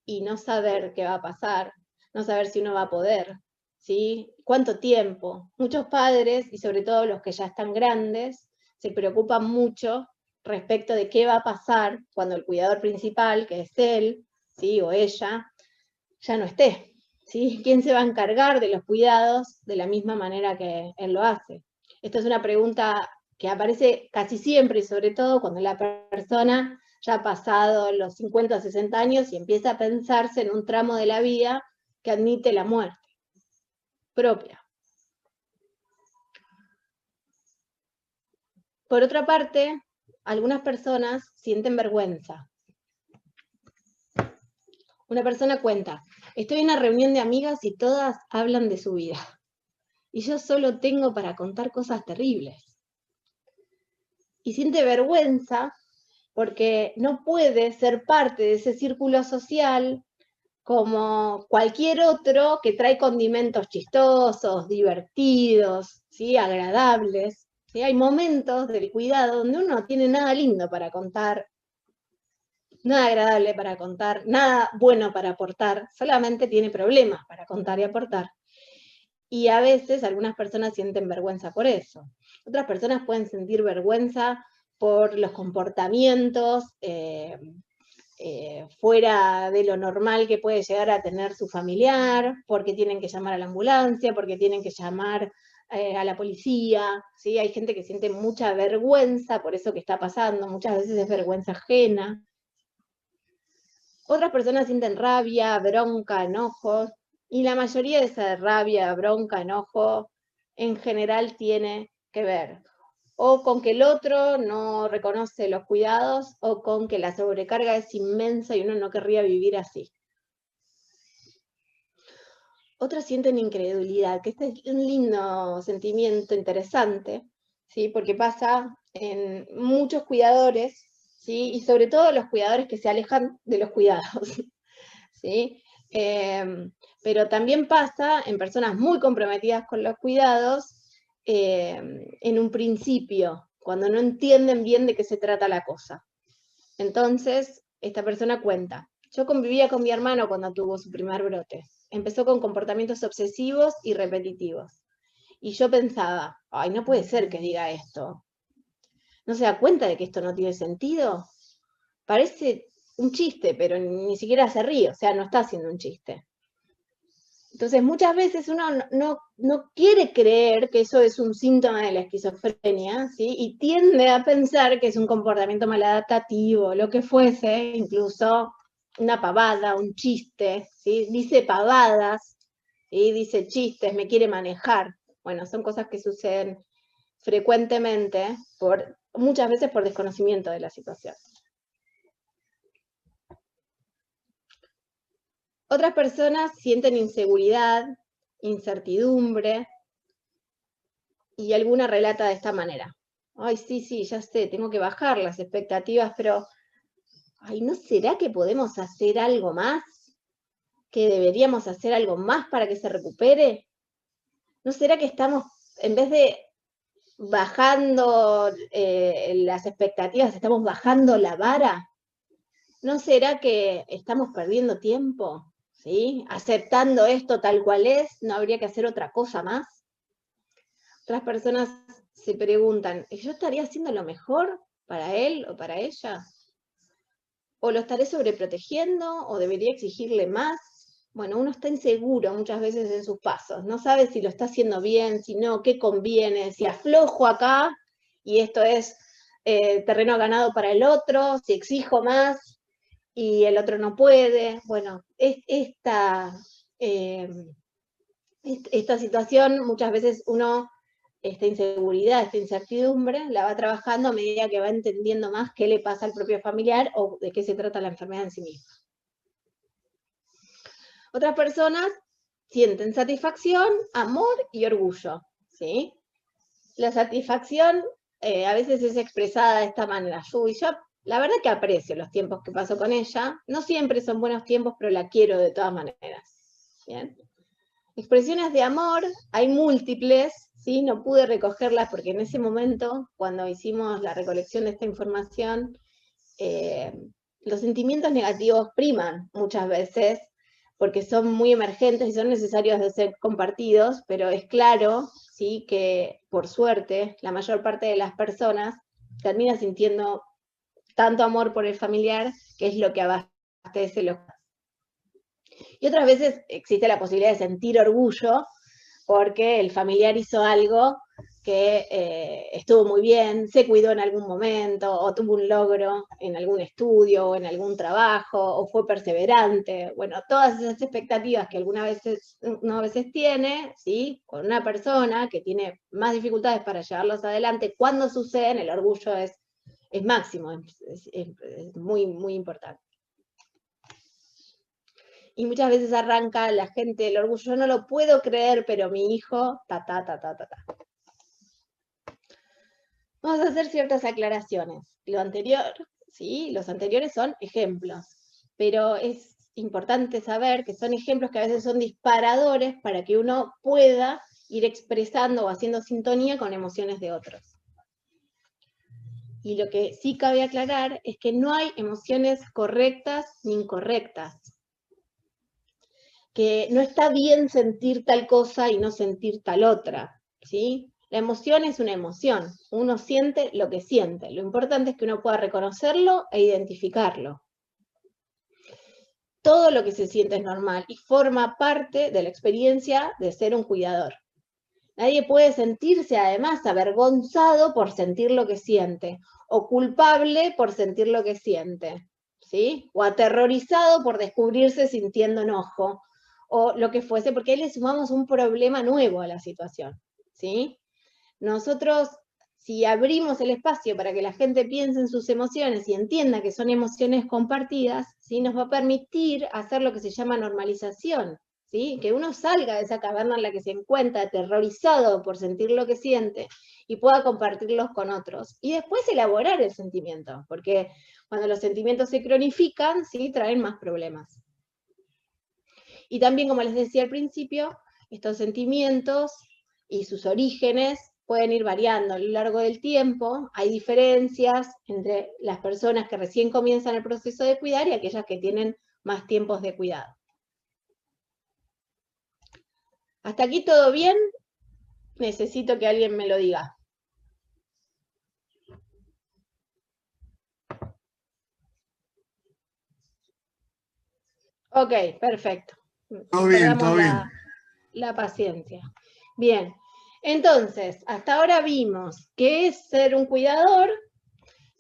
y no saber qué va a pasar, no saber si uno va a poder, ¿sí? ¿Cuánto tiempo? Muchos padres, y sobre todo los que ya están grandes, se preocupan mucho respecto de qué va a pasar cuando el cuidador principal, que es él, ¿sí? O ella, ya no esté, ¿sí? ¿Quién se va a encargar de los cuidados de la misma manera que él lo hace? Esto es una pregunta que aparece casi siempre y sobre todo cuando la persona ya ha pasado los 50 o 60 años y empieza a pensarse en un tramo de la vida que admite la muerte propia. Por otra parte, algunas personas sienten vergüenza. Una persona cuenta, estoy en una reunión de amigas y todas hablan de su vida. Y yo solo tengo para contar cosas terribles. Y siente vergüenza porque no puede ser parte de ese círculo social como cualquier otro que trae condimentos chistosos, divertidos, ¿sí? Agradables. ¿Sí? Hay momentos del cuidado donde uno no tiene nada lindo para contar, nada agradable para contar, nada bueno para aportar, solamente tiene problemas para contar y aportar. Y a veces algunas personas sienten vergüenza por eso. Otras personas pueden sentir vergüenza por los comportamientos fuera de lo normal que puede llegar a tener su familiar, porque tienen que llamar a la ambulancia, porque tienen que llamar a la policía, ¿sí? Hay gente que siente mucha vergüenza por eso que está pasando, muchas veces es vergüenza ajena. Otras personas sienten rabia, bronca, enojo, y la mayoría de esa rabia, bronca, enojo, en general tiene que ver o con que el otro no reconoce los cuidados, o con que la sobrecarga es inmensa y uno no querría vivir así. Otros sienten incredulidad, que este es un lindo sentimiento interesante, ¿sí? Porque pasa en muchos cuidadores, ¿sí? Y sobre todo los cuidadores que se alejan de los cuidados, ¿sí? Pero también pasa en personas muy comprometidas con los cuidados, en un principio, cuando no entienden bien de qué se trata la cosa. Entonces, esta persona cuenta, yo convivía con mi hermano cuando tuvo su primer brote. Empezó con comportamientos obsesivos y repetitivos. Y yo pensaba, ay, no puede ser que diga esto. ¿No se da cuenta de que esto no tiene sentido? Parece un chiste, pero ni siquiera se ríe, o sea, no está haciendo un chiste. Entonces, muchas veces uno no quiere creer que eso es un síntoma de la esquizofrenia, ¿sí? Y tiende a pensar que es un comportamiento maladaptativo, lo que fuese, incluso una pavada, un chiste, ¿sí? Dice pavadas, ¿sí? Dice chistes, me quiere manejar. Bueno, son cosas que suceden frecuentemente, muchas veces por desconocimiento de la situación. Otras personas sienten inseguridad, incertidumbre, y alguna relata de esta manera. Ay, sí, ya sé, tengo que bajar las expectativas, pero, ay, ¿no será que podemos hacer algo más? ¿Que deberíamos hacer algo más para que se recupere? ¿No será que estamos, en vez de bajando las expectativas, estamos bajando la vara? ¿No será que estamos perdiendo tiempo? ¿Sí? Aceptando esto tal cual es, ¿no habría que hacer otra cosa más? Otras personas se preguntan, ¿yo estaría haciendo lo mejor para él o para ella? ¿O lo estaré sobreprotegiendo? ¿O debería exigirle más? Bueno, uno está inseguro muchas veces en sus pasos, no sabe si lo está haciendo bien, si no, qué conviene, si aflojo acá y esto es terreno ganado para el otro, si exijo más y el otro no puede. Bueno, esta situación muchas veces uno, esta inseguridad, esta incertidumbre, la va trabajando a medida que va entendiendo más qué le pasa al propio familiar o de qué se trata la enfermedad en sí misma. Otras personas sienten satisfacción, amor y orgullo, ¿sí? La satisfacción a veces es expresada de esta manera. Yo la verdad que aprecio los tiempos que paso con ella, no siempre son buenos tiempos, pero la quiero de todas maneras, ¿bien? Expresiones de amor, hay múltiples, ¿sí? No pude recogerlas porque en ese momento, cuando hicimos la recolección de esta información, los sentimientos negativos priman muchas veces, porque son muy emergentes y son necesarios de ser compartidos, pero es claro, ¿sí? Que por suerte la mayor parte de las personas termina sintiendo tanto amor por el familiar, que es lo que abastece los. Y otras veces existe la posibilidad de sentir orgullo porque el familiar hizo algo que estuvo muy bien, se cuidó en algún momento, o tuvo un logro en algún estudio, o en algún trabajo, o fue perseverante. Bueno, todas esas expectativas que uno a veces tiene, ¿sí? Con una persona que tiene más dificultades para llevarlos adelante, cuando suceden, el orgullo es máximo, es muy, muy importante. Y muchas veces arranca la gente el orgullo, yo no lo puedo creer, pero mi hijo, Vamos a hacer ciertas aclaraciones. Lo anterior, ¿sí? Los anteriores son ejemplos, pero es importante saber que son ejemplos que a veces son disparadores para que uno pueda ir expresando o haciendo sintonía con emociones de otros. Y lo que sí cabe aclarar es que no hay emociones correctas ni incorrectas. Que no está bien sentir tal cosa y no sentir tal otra, ¿sí? La emoción es una emoción, uno siente lo que siente, lo importante es que uno pueda reconocerlo e identificarlo. Todo lo que se siente es normal y forma parte de la experiencia de ser un cuidador. Nadie puede sentirse además avergonzado por sentir lo que siente, o culpable por sentir lo que siente, ¿sí? O aterrorizado por descubrirse sintiendo enojo, o lo que fuese, porque ahí le sumamos un problema nuevo a la situación, ¿sí? Nosotros, si abrimos el espacio para que la gente piense en sus emociones y entienda que son emociones compartidas, ¿sí? Nos va a permitir hacer lo que se llama normalización, ¿sí? Que uno salga de esa caverna en la que se encuentra aterrorizado por sentir lo que siente y pueda compartirlos con otros. Y después elaborar el sentimiento, porque cuando los sentimientos se cronifican, ¿sí? Traen más problemas. Y también, como les decía al principio, estos sentimientos y sus orígenes pueden ir variando a lo largo del tiempo. Hay diferencias entre las personas que recién comienzan el proceso de cuidar y aquellas que tienen más tiempos de cuidado. ¿Hasta aquí todo bien? Necesito que alguien me lo diga. Ok, perfecto. Todo bien, todo bien. la paciencia. Bien, entonces, hasta ahora vimos qué es ser un cuidador,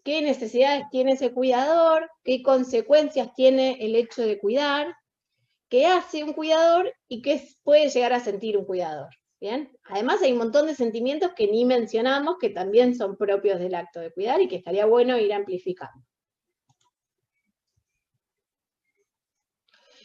qué necesidades tiene ese cuidador, qué consecuencias tiene el hecho de cuidar, qué hace un cuidador y qué puede llegar a sentir un cuidador. ¿Bien? Además hay un montón de sentimientos que ni mencionamos que también son propios del acto de cuidar y que estaría bueno ir amplificando.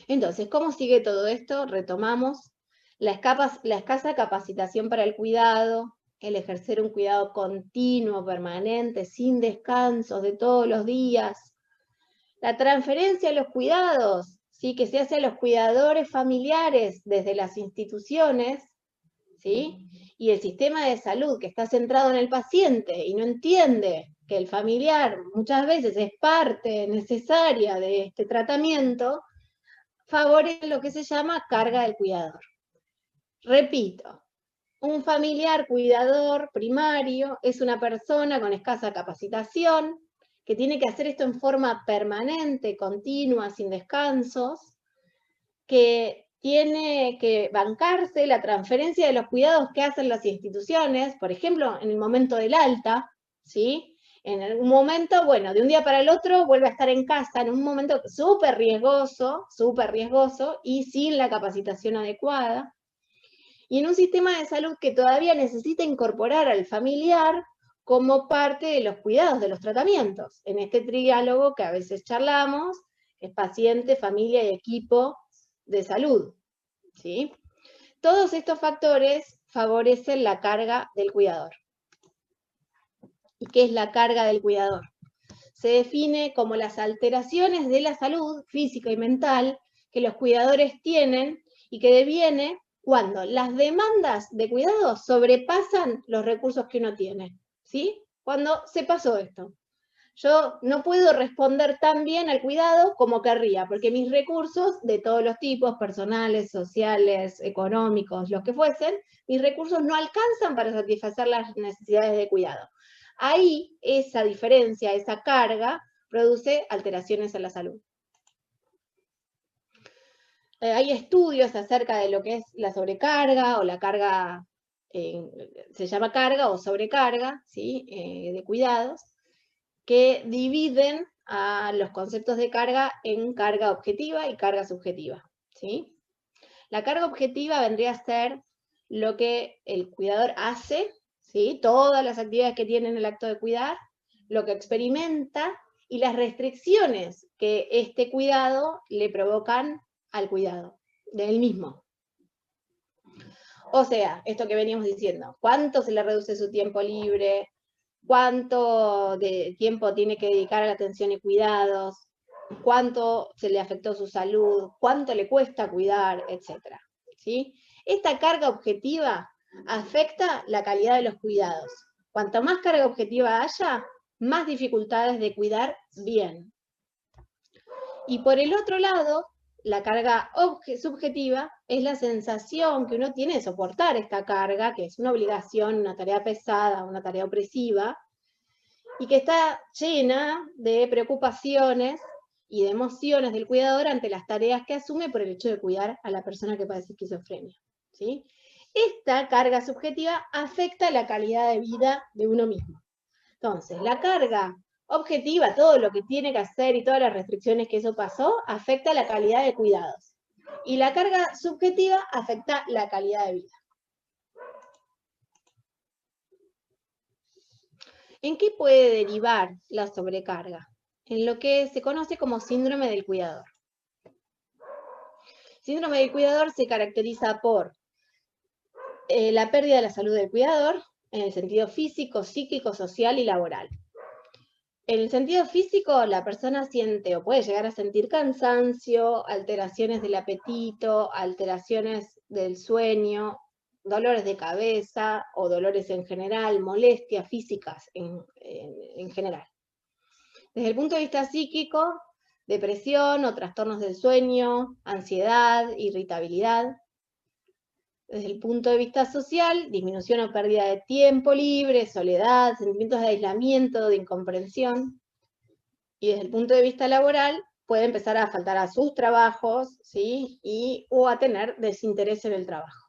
Entonces, ¿cómo sigue todo esto? Retomamos la escasa capacitación para el cuidado, el ejercer un cuidado continuo, permanente, sin descansos de todos los días, la transferencia de los cuidados, ¿sí? Que se hace a los cuidadores familiares desde las instituciones, ¿sí? Y el sistema de salud que está centrado en el paciente y no entiende que el familiar muchas veces es parte necesaria de este tratamiento, favorece lo que se llama carga del cuidador. Repito, un familiar cuidador primario es una persona con escasa capacitación, que tiene que hacer esto en forma permanente, continua, sin descansos, que tiene que bancarse la transferencia de los cuidados que hacen las instituciones, por ejemplo, en el momento del alta, ¿sí? En algún momento, bueno, de un día para el otro vuelve a estar en casa, en un momento súper riesgoso, y sin la capacitación adecuada. Y en un sistema de salud que todavía necesita incorporar al familiar como parte de los cuidados, de los tratamientos. En este triálogo que a veces charlamos, es paciente, familia y equipo de salud, ¿sí? Todos estos factores favorecen la carga del cuidador. ¿Y qué es la carga del cuidador? Se define como las alteraciones de la salud física y mental que los cuidadores tienen y que deviene cuando las demandas de cuidado sobrepasan los recursos que uno tiene, ¿sí? Cuando se pasó esto. Yo no puedo responder tan bien al cuidado como querría, porque mis recursos de todos los tipos, personales, sociales, económicos, los que fuesen, mis recursos no alcanzan para satisfacer las necesidades de cuidado. Ahí, esa diferencia, esa carga, produce alteraciones en la salud. Hay estudios acerca de lo que es la sobrecarga o la carga, se llama carga o sobrecarga, ¿sí? De cuidados, que dividen a los conceptos de carga en carga objetiva y carga subjetiva, ¿sí? La carga objetiva vendría a ser lo que el cuidador hace, ¿sí? Todas las actividades que tiene en el acto de cuidar, lo que experimenta y las restricciones que este cuidado le provocan al cuidado de él mismo. O sea, esto que veníamos diciendo, ¿cuánto se le reduce su tiempo libre? ¿Cuánto de tiempo tiene que dedicar a la atención y cuidados? ¿Cuánto se le afectó su salud? ¿Cuánto le cuesta cuidar? Etcétera, ¿sí? Esta carga objetiva afecta la calidad de los cuidados. Cuanto más carga objetiva haya, más dificultades de cuidar bien. Y por el otro lado, la carga subjetiva es la sensación que uno tiene de soportar esta carga, que es una obligación, una tarea pesada, una tarea opresiva, y que está llena de preocupaciones y de emociones del cuidador ante las tareas que asume por el hecho de cuidar a la persona que padece esquizofrenia, ¿sí? Esta carga subjetiva afecta la calidad de vida de uno mismo. Entonces, la carga objetiva, todo lo que tiene que hacer y todas las restricciones que eso pasó, afecta la calidad de cuidados. Y la carga subjetiva afecta la calidad de vida. ¿En qué puede derivar la sobrecarga? En lo que se conoce como síndrome del cuidador. Síndrome del cuidador se caracteriza por la pérdida de la salud del cuidador, en el sentido físico, psíquico, social y laboral. En el sentido físico, la persona siente o puede llegar a sentir cansancio, alteraciones del apetito, alteraciones del sueño, dolores de cabeza o dolores en general, molestias físicas en general. Desde el punto de vista psíquico, depresión o trastornos del sueño, ansiedad, irritabilidad. Desde el punto de vista social, disminución o pérdida de tiempo libre, soledad, sentimientos de aislamiento, de incomprensión. Y desde el punto de vista laboral, puede empezar a faltar a sus trabajos, ¿sí? O a tener desinterés en el trabajo.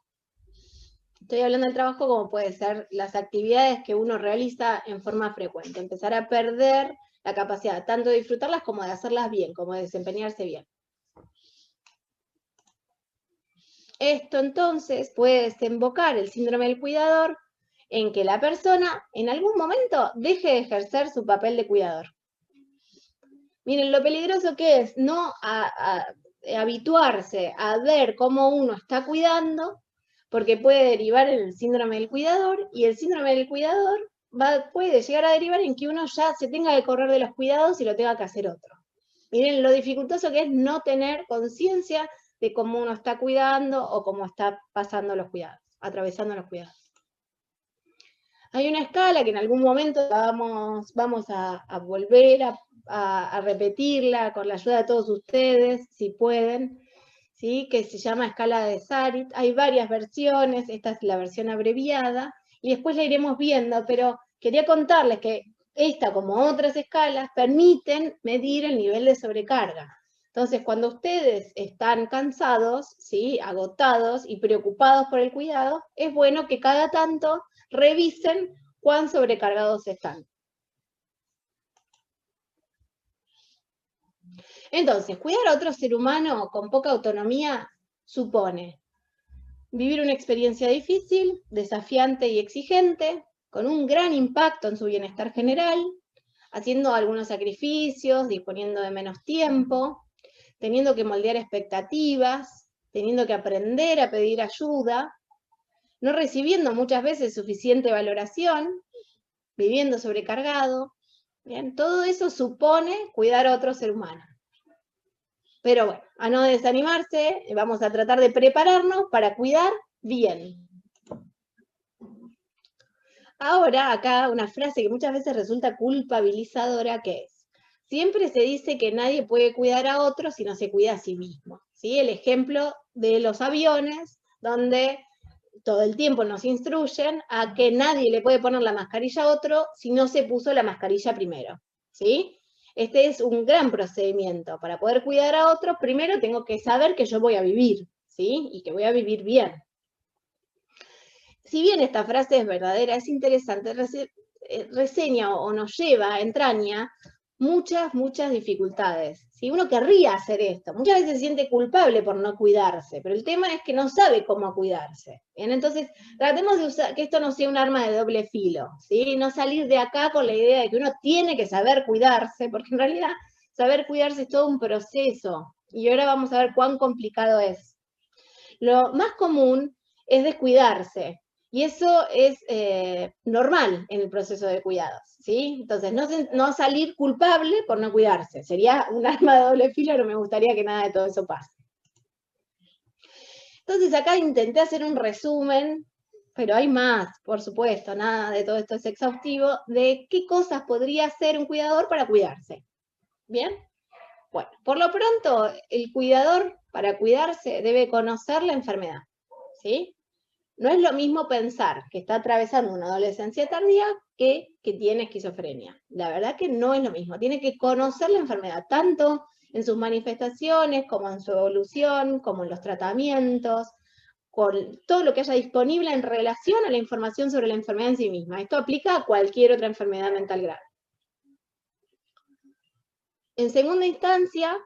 Estoy hablando del trabajo como puede ser las actividades que uno realiza en forma frecuente. Empezar a perder la capacidad tanto de disfrutarlas como de hacerlas bien, como de desempeñarse bien. Esto entonces puede desembocar el síndrome del cuidador en que la persona en algún momento deje de ejercer su papel de cuidador. Miren, lo peligroso que es no habituarse a ver cómo uno está cuidando, porque puede derivar en el síndrome del cuidador, y el síndrome del cuidador puede llegar a derivar en que uno ya se tenga que correr de los cuidados y lo tenga que hacer otro. Miren lo dificultoso que es no tener conciencia de cómo uno está cuidando o cómo está pasando los cuidados, atravesando los cuidados. Hay una escala que en algún momento vamos a volver a repetirla con la ayuda de todos ustedes, si pueden, ¿sí? Que se llama escala de Sarit. Hay varias versiones, esta es la versión abreviada, y después la iremos viendo, pero quería contarles que esta, como otras escalas, permiten medir el nivel de sobrecarga. Entonces, cuando ustedes están cansados, ¿sí? Agotados y preocupados por el cuidado, es bueno que cada tanto revisen cuán sobrecargados están. Entonces, cuidar a otro ser humano con poca autonomía supone vivir una experiencia difícil, desafiante y exigente, con un gran impacto en su bienestar general, haciendo algunos sacrificios, disponiendo de menos tiempo, teniendo que moldear expectativas, teniendo que aprender a pedir ayuda, no recibiendo muchas veces suficiente valoración, viviendo sobrecargado. Bien, todo eso supone cuidar a otro ser humano. Pero bueno, a no desanimarse, vamos a tratar de prepararnos para cuidar bien. Ahora, acá una frase que muchas veces resulta culpabilizadora, que es: siempre se dice que nadie puede cuidar a otro si no se cuida a sí mismo. ¿Sí? El ejemplo de los aviones, donde todo el tiempo nos instruyen a que nadie le puede poner la mascarilla a otro si no se puso la mascarilla primero. ¿Sí? Este es un gran procedimiento. Para poder cuidar a otro, primero tengo que saber que yo voy a vivir, ¿sí? Y que voy a vivir bien. Si bien esta frase es verdadera, es interesante, reseña o nos lleva, entraña muchas dificultades. Si uno querría hacer esto, muchas veces se siente culpable por no cuidarse, pero el tema es que no sabe cómo cuidarse. ¿Bien? Entonces, tratemos de usar que esto no sea un arma de doble filo, ¿sí? No salir de acá con la idea de que uno tiene que saber cuidarse, porque en realidad saber cuidarse es todo un proceso, y ahora vamos a ver cuán complicado es. Lo más común es descuidarse, y eso es normal en el proceso de cuidados, ¿sí? Entonces, no salir culpable por no cuidarse. Sería un arma de doble filo, no me gustaría que nada de todo eso pase. Entonces, acá intenté hacer un resumen, pero hay más, por supuesto, nada de todo esto es exhaustivo, de qué cosas podría hacer un cuidador para cuidarse. ¿Bien? Bueno, por lo pronto, el cuidador, para cuidarse, debe conocer la enfermedad, ¿sí? No es lo mismo pensar que está atravesando una adolescencia tardía que tiene esquizofrenia. La verdad que no es lo mismo. Tiene que conocer la enfermedad, tanto en sus manifestaciones, como en su evolución, como en los tratamientos, con todo lo que haya disponible en relación a la información sobre la enfermedad en sí misma. Esto aplica a cualquier otra enfermedad mental grave. En segunda instancia,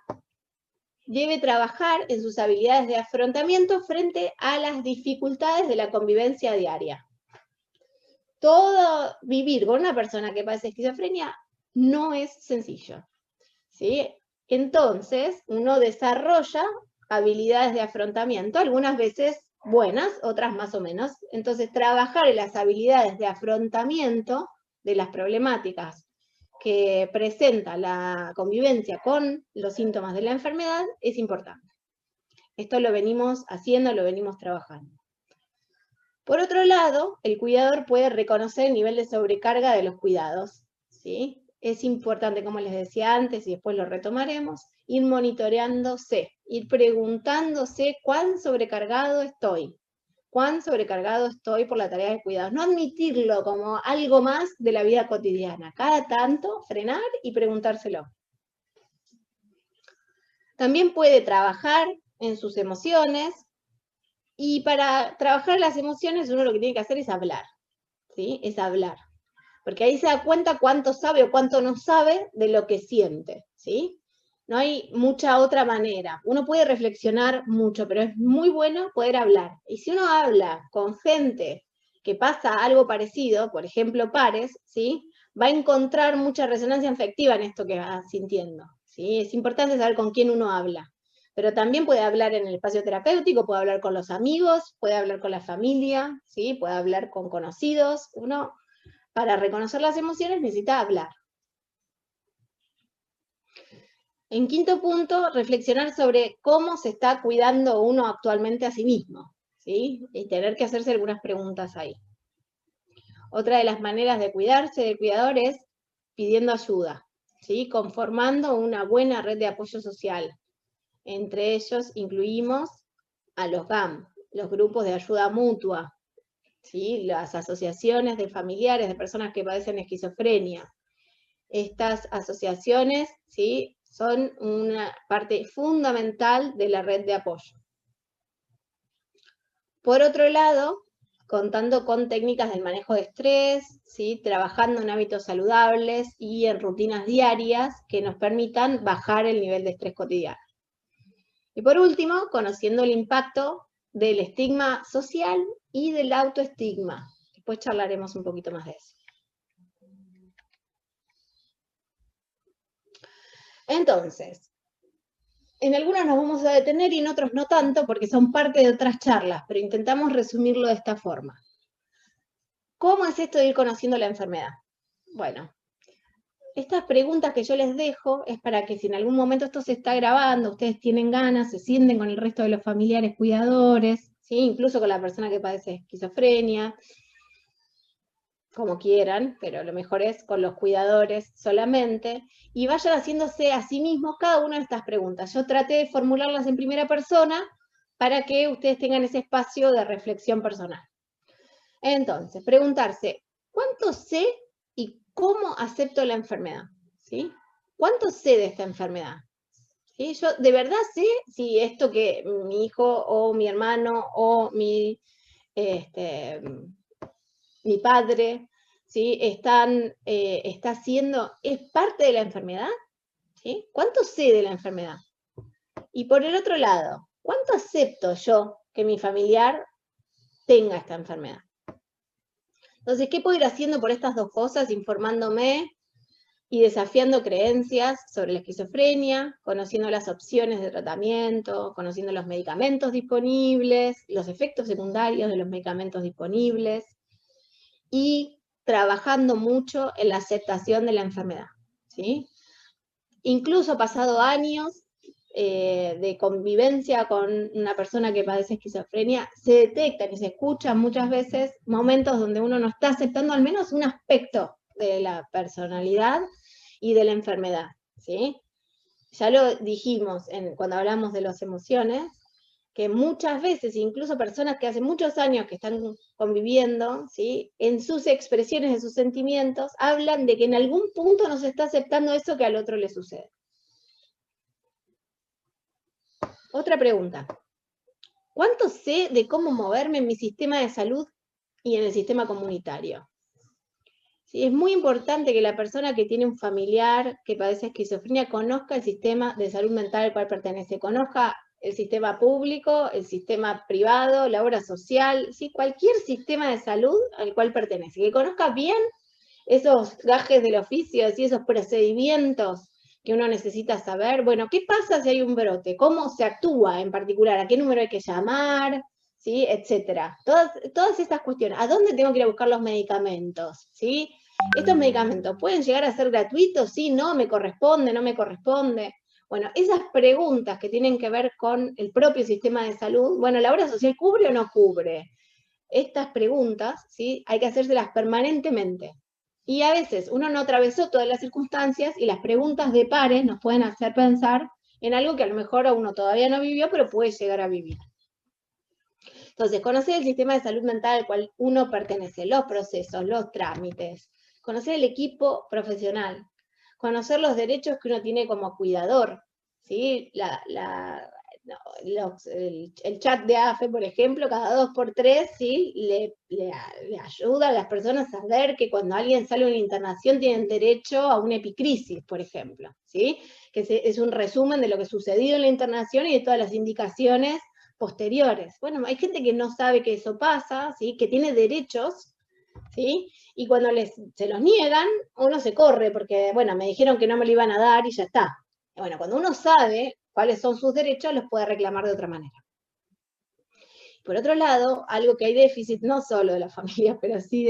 debe trabajar en sus habilidades de afrontamiento frente a las dificultades de la convivencia diaria. Todo vivir con una persona que padece esquizofrenia no es sencillo, ¿sí? Entonces, uno desarrolla habilidades de afrontamiento, algunas veces buenas, otras más o menos. Entonces, trabajar en las habilidades de afrontamiento de las problemáticas que presenta la convivencia con los síntomas de la enfermedad es importante. Esto lo venimos haciendo, lo venimos trabajando. Por otro lado, el cuidador puede reconocer el nivel de sobrecarga de los cuidados, ¿sí? Es importante, como les decía antes, y después lo retomaremos, ir monitoreándose, ir preguntándose cuán sobrecargado estoy por la tarea de cuidados. No admitirlo como algo más de la vida cotidiana. Cada tanto, frenar y preguntárselo. También puede trabajar en sus emociones, Y para trabajar las emociones uno lo que tiene que hacer es hablar, ¿sí? Es hablar. Porque ahí se da cuenta cuánto sabe o cuánto no sabe de lo que siente, ¿sí? No hay mucha otra manera. Uno puede reflexionar mucho, pero es muy bueno poder hablar. Y si uno habla con gente que pasa algo parecido, por ejemplo, pares, ¿sí? Va a encontrar mucha resonancia afectiva en esto que va sintiendo, ¿sí? Es importante saber con quién uno habla. Pero también puede hablar en el espacio terapéutico, puede hablar con los amigos, puede hablar con la familia, ¿sí? Puede hablar con conocidos. Uno, para reconocer las emociones, necesita hablar. En quinto punto, reflexionar sobre cómo se está cuidando uno actualmente a sí mismo, ¿sí? Y tener que hacerse algunas preguntas ahí. Otra de las maneras de cuidarse del cuidador es pidiendo ayuda, ¿sí? Conformando una buena red de apoyo social. Entre ellos incluimos a los GAM, los grupos de ayuda mutua, ¿sí? Las asociaciones de familiares de personas que padecen esquizofrenia. Estas asociaciones, ¿sí? Son una parte fundamental de la red de apoyo. Por otro lado, contando con técnicas del manejo de estrés, ¿sí? Trabajando en hábitos saludables y en rutinas diarias que nos permitan bajar el nivel de estrés cotidiano. Y por último, conociendo el impacto del estigma social y del autoestigma. Después charlaremos un poquito más de eso. Entonces, en algunas nos vamos a detener y en otros no tanto porque son parte de otras charlas, pero intentamos resumirlo de esta forma. ¿Cómo es esto de ir conociendo la enfermedad? Bueno, estas preguntas que yo les dejo es para que si en algún momento esto se está grabando, ustedes tienen ganas, se sienten con el resto de los familiares cuidadores, ¿sí? Incluso con la persona que padece esquizofrenia, como quieran, pero lo mejor es con los cuidadores solamente, y vayan haciéndose a sí mismos cada una de estas preguntas. Yo traté de formularlas en primera persona para que ustedes tengan ese espacio de reflexión personal. Entonces, preguntarse, ¿cuánto sé y cómo acepto la enfermedad? ¿Sí? ¿Cuánto sé de esta enfermedad? ¿Sí? Yo de verdad sé si esto que mi hijo o mi hermano o mi padre, ¿sí? está haciendo, es parte de la enfermedad, ¿sí? ¿Cuánto sé de la enfermedad? Y por el otro lado, ¿cuánto acepto yo que mi familiar tenga esta enfermedad? Entonces, ¿qué puedo ir haciendo por estas dos cosas? Informándome y desafiando creencias sobre la esquizofrenia, conociendo las opciones de tratamiento, conociendo los medicamentos disponibles, los efectos secundarios de los medicamentos disponibles, y trabajando mucho en la aceptación de la enfermedad, ¿sí? Incluso pasado años de convivencia con una persona que padece esquizofrenia, se detectan y se escuchan muchas veces momentos donde uno no está aceptando al menos un aspecto de la personalidad y de la enfermedad, ¿sí? Ya lo dijimos cuando hablamos de las emociones, que muchas veces, incluso personas que hace muchos años que están conviviendo, ¿sí? En sus expresiones de sus sentimientos, hablan de que en algún punto no se está aceptando eso que al otro le sucede. Otra pregunta. ¿Cuánto sé de cómo moverme en mi sistema de salud y en el sistema comunitario? Sí, es muy importante que la persona que tiene un familiar que padece esquizofrenia conozca el sistema de salud mental al cual pertenece, conozca el sistema público, el sistema privado, la obra social, ¿sí? Cualquier sistema de salud al cual pertenece, que conozca bien esos gajes del oficio, ¿sí? Esos procedimientos que uno necesita saber. Bueno, ¿qué pasa si hay un brote? ¿Cómo se actúa en particular? ¿A qué número hay que llamar? ¿Sí? Etcétera. Todas estas cuestiones. ¿A dónde tengo que ir a buscar los medicamentos? ¿Sí? ¿Estos medicamentos pueden llegar a ser gratuitos? Sí, no, me corresponde, no me corresponde. Bueno, esas preguntas que tienen que ver con el propio sistema de salud, bueno, ¿la obra social cubre o no cubre? Estas preguntas, ¿sí? Hay que hacérselas permanentemente. Y a veces uno no atravesó todas las circunstancias y las preguntas de pares nos pueden hacer pensar en algo que a lo mejor uno todavía no vivió, pero puede llegar a vivir. Entonces, conocer el sistema de salud mental al cual uno pertenece, los procesos, los trámites, conocer el equipo profesional, conocer los derechos que uno tiene como cuidador, ¿sí? el chat de AFE, por ejemplo, cada 2x3, ¿sí? le ayuda a las personas a saber que cuando alguien sale de una internación tienen derecho a una epicrisis, por ejemplo, ¿sí? Que es un resumen de lo que sucedió en la internación y de todas las indicaciones posteriores. Bueno, hay gente que no sabe que eso pasa, ¿sí? Que tiene derechos, ¿sí? Y cuando se los niegan, uno se corre, porque, bueno, me dijeron que no me lo iban a dar y ya está. Bueno, cuando uno sabe cuáles son sus derechos, los puede reclamar de otra manera. Por otro lado, algo que hay déficit, no solo de la familia, pero sí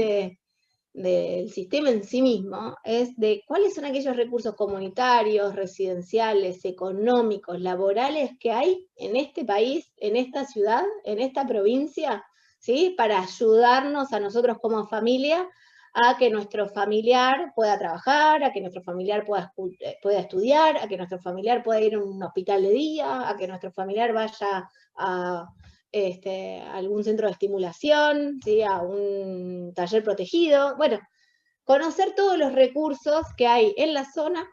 del sistema en sí mismo, es de cuáles son aquellos recursos comunitarios, residenciales, económicos, laborales que hay en este país, en esta ciudad, en esta provincia, ¿sí? Para ayudarnos a nosotros como familia a que nuestro familiar pueda trabajar, a que nuestro familiar pueda estudiar, a que nuestro familiar pueda ir a un hospital de día, a que nuestro familiar vaya a algún centro de estimulación, ¿sí? A un taller protegido. Bueno, conocer todos los recursos que hay en la zona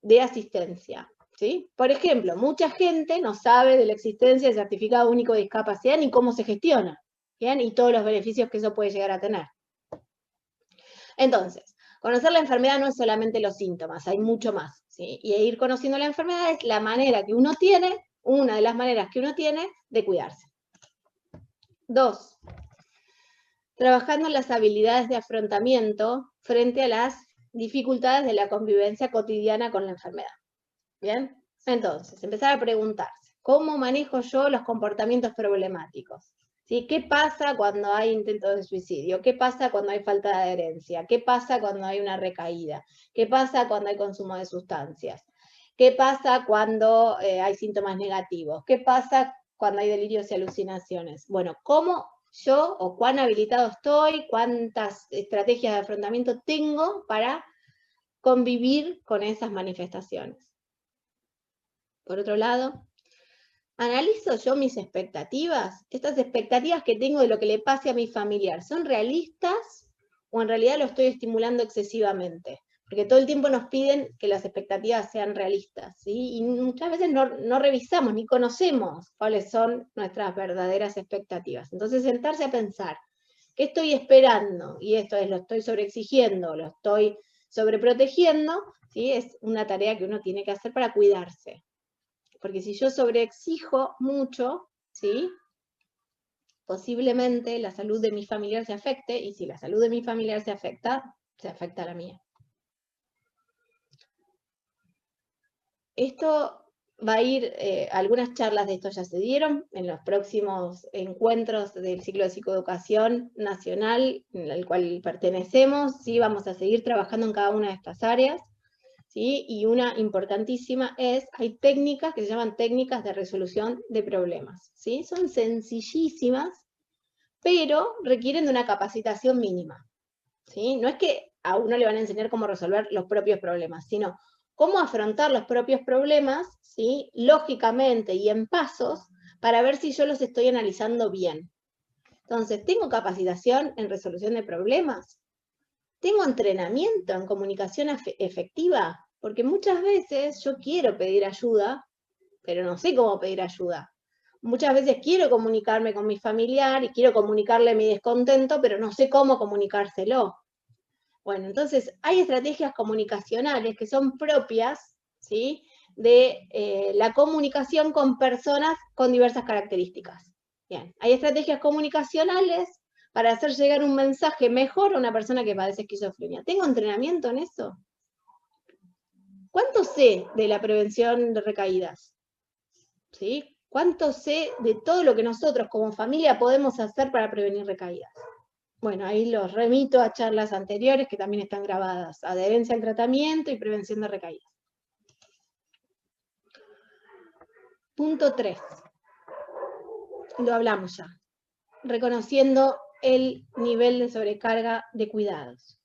de asistencia, ¿sí? Por ejemplo, mucha gente no sabe de la existencia del certificado único de discapacidad ni cómo se gestiona, ¿bien? Y todos los beneficios que eso puede llegar a tener. Entonces, conocer la enfermedad no es solamente los síntomas, hay mucho más, ¿sí? Y ir conociendo la enfermedad es la manera que uno tiene, una de las maneras que uno tiene de cuidarse. 2. Trabajando en las habilidades de afrontamiento frente a las dificultades de la convivencia cotidiana con la enfermedad. ¿Bien? Entonces, empezar a preguntarse, ¿cómo manejo yo los comportamientos problemáticos? ¿Sí? ¿Qué pasa cuando hay intentos de suicidio? ¿Qué pasa cuando hay falta de adherencia? ¿Qué pasa cuando hay una recaída? ¿Qué pasa cuando hay consumo de sustancias? ¿Qué pasa cuando hay síntomas negativos? ¿Qué pasa cuando hay delirios y alucinaciones? Bueno, ¿cómo yo o cuán habilitado estoy? ¿Cuántas estrategias de afrontamiento tengo para convivir con esas manifestaciones? Por otro lado, ¿analizo yo mis expectativas? ¿Estas expectativas que tengo de lo que le pase a mi familiar son realistas o en realidad lo estoy estimulando excesivamente? Porque todo el tiempo nos piden que las expectativas sean realistas, ¿sí? Y muchas veces no revisamos ni conocemos cuáles son nuestras verdaderas expectativas. Entonces, sentarse a pensar, ¿qué estoy esperando? Y esto es, lo estoy sobreexigiendo, lo estoy sobreprotegiendo, ¿sí? Es una tarea que uno tiene que hacer para cuidarse. Porque si yo sobreexijo mucho, ¿sí? Posiblemente la salud de mi familiar se afecte, y si la salud de mi familiar se afecta a la mía. Esto va a ir, algunas charlas de esto ya se dieron en los próximos encuentros del ciclo de psicoeducación nacional, al cual pertenecemos, ¿sí? Vamos a seguir trabajando en cada una de estas áreas. ¿Sí? Y una importantísima es, hay técnicas que se llaman técnicas de resolución de problemas, ¿sí? Son sencillísimas, pero requieren de una capacitación mínima, ¿sí? No es que a uno le van a enseñar cómo resolver los propios problemas, sino cómo afrontar los propios problemas, ¿sí? Lógicamente y en pasos, para ver si yo los estoy analizando bien. Entonces, ¿tengo capacitación en resolución de problemas? ¿Tengo entrenamiento en comunicación efectiva? Porque muchas veces yo quiero pedir ayuda, pero no sé cómo pedir ayuda. Muchas veces quiero comunicarme con mi familiar y quiero comunicarle mi descontento, pero no sé cómo comunicárselo. Bueno, entonces hay estrategias comunicacionales que son propias, ¿sí? De la comunicación con personas con diversas características. Bien, hay estrategias comunicacionales para hacer llegar un mensaje mejor a una persona que padece esquizofrenia. ¿Tengo entrenamiento en eso? ¿Cuánto sé de la prevención de recaídas? ¿Sí? ¿Cuánto sé de todo lo que nosotros como familia podemos hacer para prevenir recaídas? Bueno, ahí los remito a charlas anteriores que también están grabadas. Adherencia al tratamiento y prevención de recaídas. Punto 3. Lo hablamos ya. Reconociendo el nivel de sobrecarga de cuidados.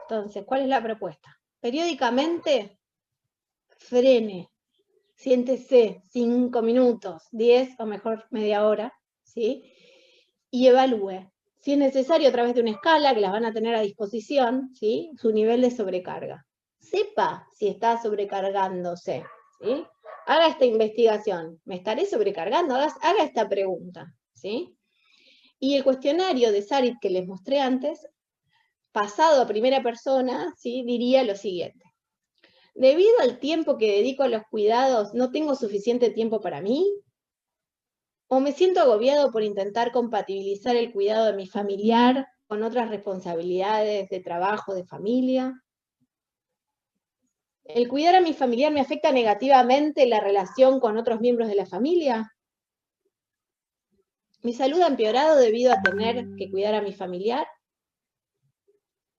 Entonces, ¿cuál es la propuesta? Periódicamente, frene, siéntese 5 minutos, 10 o mejor media hora, ¿sí? Y evalúe, si es necesario a través de una escala que las van a tener a disposición, ¿sí? Su nivel de sobrecarga. Sepa si está sobrecargándose, ¿sí? haga esta investigación. ¿Me estaré sobrecargando? Haga esta pregunta, ¿sí? Y el cuestionario de Sarit que les mostré antes, pasado a primera persona, ¿sí? Diría lo siguiente. Debido al tiempo que dedico a los cuidados, ¿no tengo suficiente tiempo para mí? ¿O me siento agobiado por intentar compatibilizar el cuidado de mi familiar con otras responsabilidades de trabajo, de familia? ¿El cuidar a mi familiar me afecta negativamente la relación con otros miembros de la familia? ¿Mi salud ha empeorado debido a tener que cuidar a mi familiar?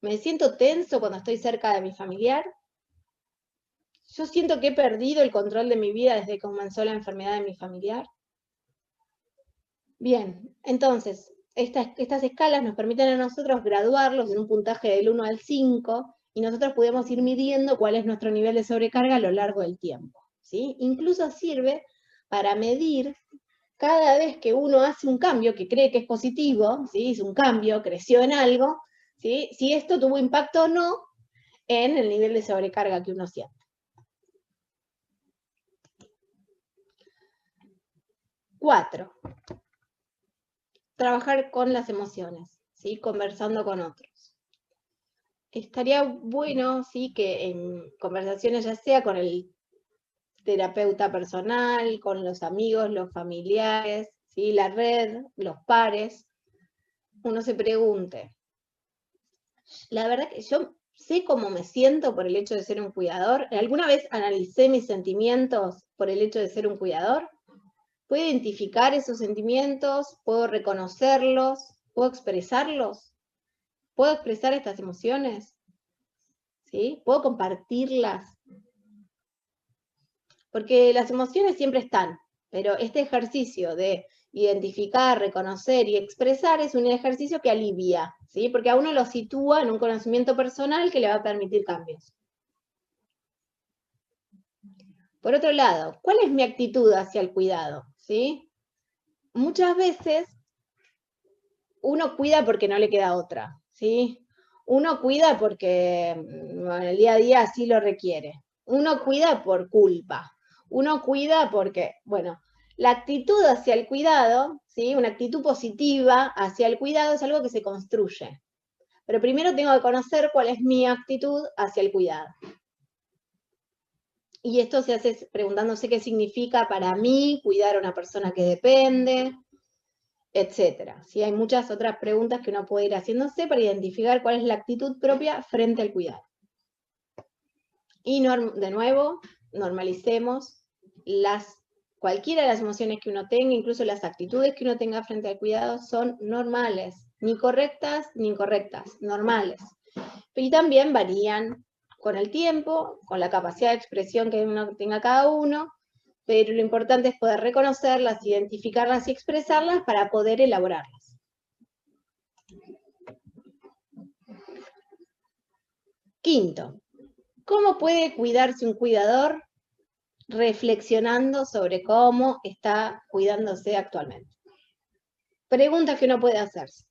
¿Me siento tenso cuando estoy cerca de mi familiar? ¿Yo siento que he perdido el control de mi vida desde que comenzó la enfermedad de mi familiar? Bien, entonces, estas escalas nos permiten a nosotros graduarlos en un puntaje del 1 al 5, y nosotros podemos ir midiendo cuál es nuestro nivel de sobrecarga a lo largo del tiempo, ¿sí? Incluso sirve para medir cada vez que uno hace un cambio que cree que es positivo, ¿sí? Hizo un cambio, creció en algo, ¿sí? Si esto tuvo impacto o no en el nivel de sobrecarga que uno siente. 4. Trabajar con las emociones, ¿sí? Conversando con otros. Estaría bueno, ¿sí? Que en conversaciones, ya sea con el terapeuta personal, con los amigos, los familiares, ¿sí? La red, los pares, uno se pregunte, la verdad que yo sé cómo me siento por el hecho de ser un cuidador. ¿Alguna vez analicé mis sentimientos por el hecho de ser un cuidador? ¿Puedo identificar esos sentimientos? ¿Puedo reconocerlos? ¿Puedo expresarlos? ¿Puedo expresar estas emociones? ¿Sí? ¿Puedo compartirlas? Porque las emociones siempre están, pero este ejercicio de identificar, reconocer y expresar es un ejercicio que alivia, ¿sí? Porque a uno lo sitúa en un conocimiento personal que le va a permitir cambios. Por otro lado, ¿cuál es mi actitud hacia el cuidado? ¿Sí? Muchas veces uno cuida porque no le queda otra, ¿sí? Uno cuida porque el día a día así lo requiere. Uno cuida por culpa. Uno cuida porque, bueno, la actitud hacia el cuidado, ¿sí? Una actitud positiva hacia el cuidado es algo que se construye. Pero primero tengo que conocer cuál es mi actitud hacia el cuidado. Y esto se hace preguntándose qué significa para mí cuidar a una persona que depende, etcétera. ¿Sí? Hay muchas otras preguntas que uno puede ir haciéndose para identificar cuál es la actitud propia frente al cuidado. Y de nuevo, normalicemos cualquiera de las emociones que uno tenga, incluso las actitudes que uno tenga frente al cuidado, son normales, ni correctas ni incorrectas, normales. Y también varían con el tiempo, con la capacidad de expresión que uno tenga cada uno, pero lo importante es poder reconocerlas, identificarlas y expresarlas para poder elaborarlas. Quinto, ¿cómo puede cuidarse un cuidador? Reflexionando sobre cómo está cuidándose actualmente. Preguntas que uno puede hacerse.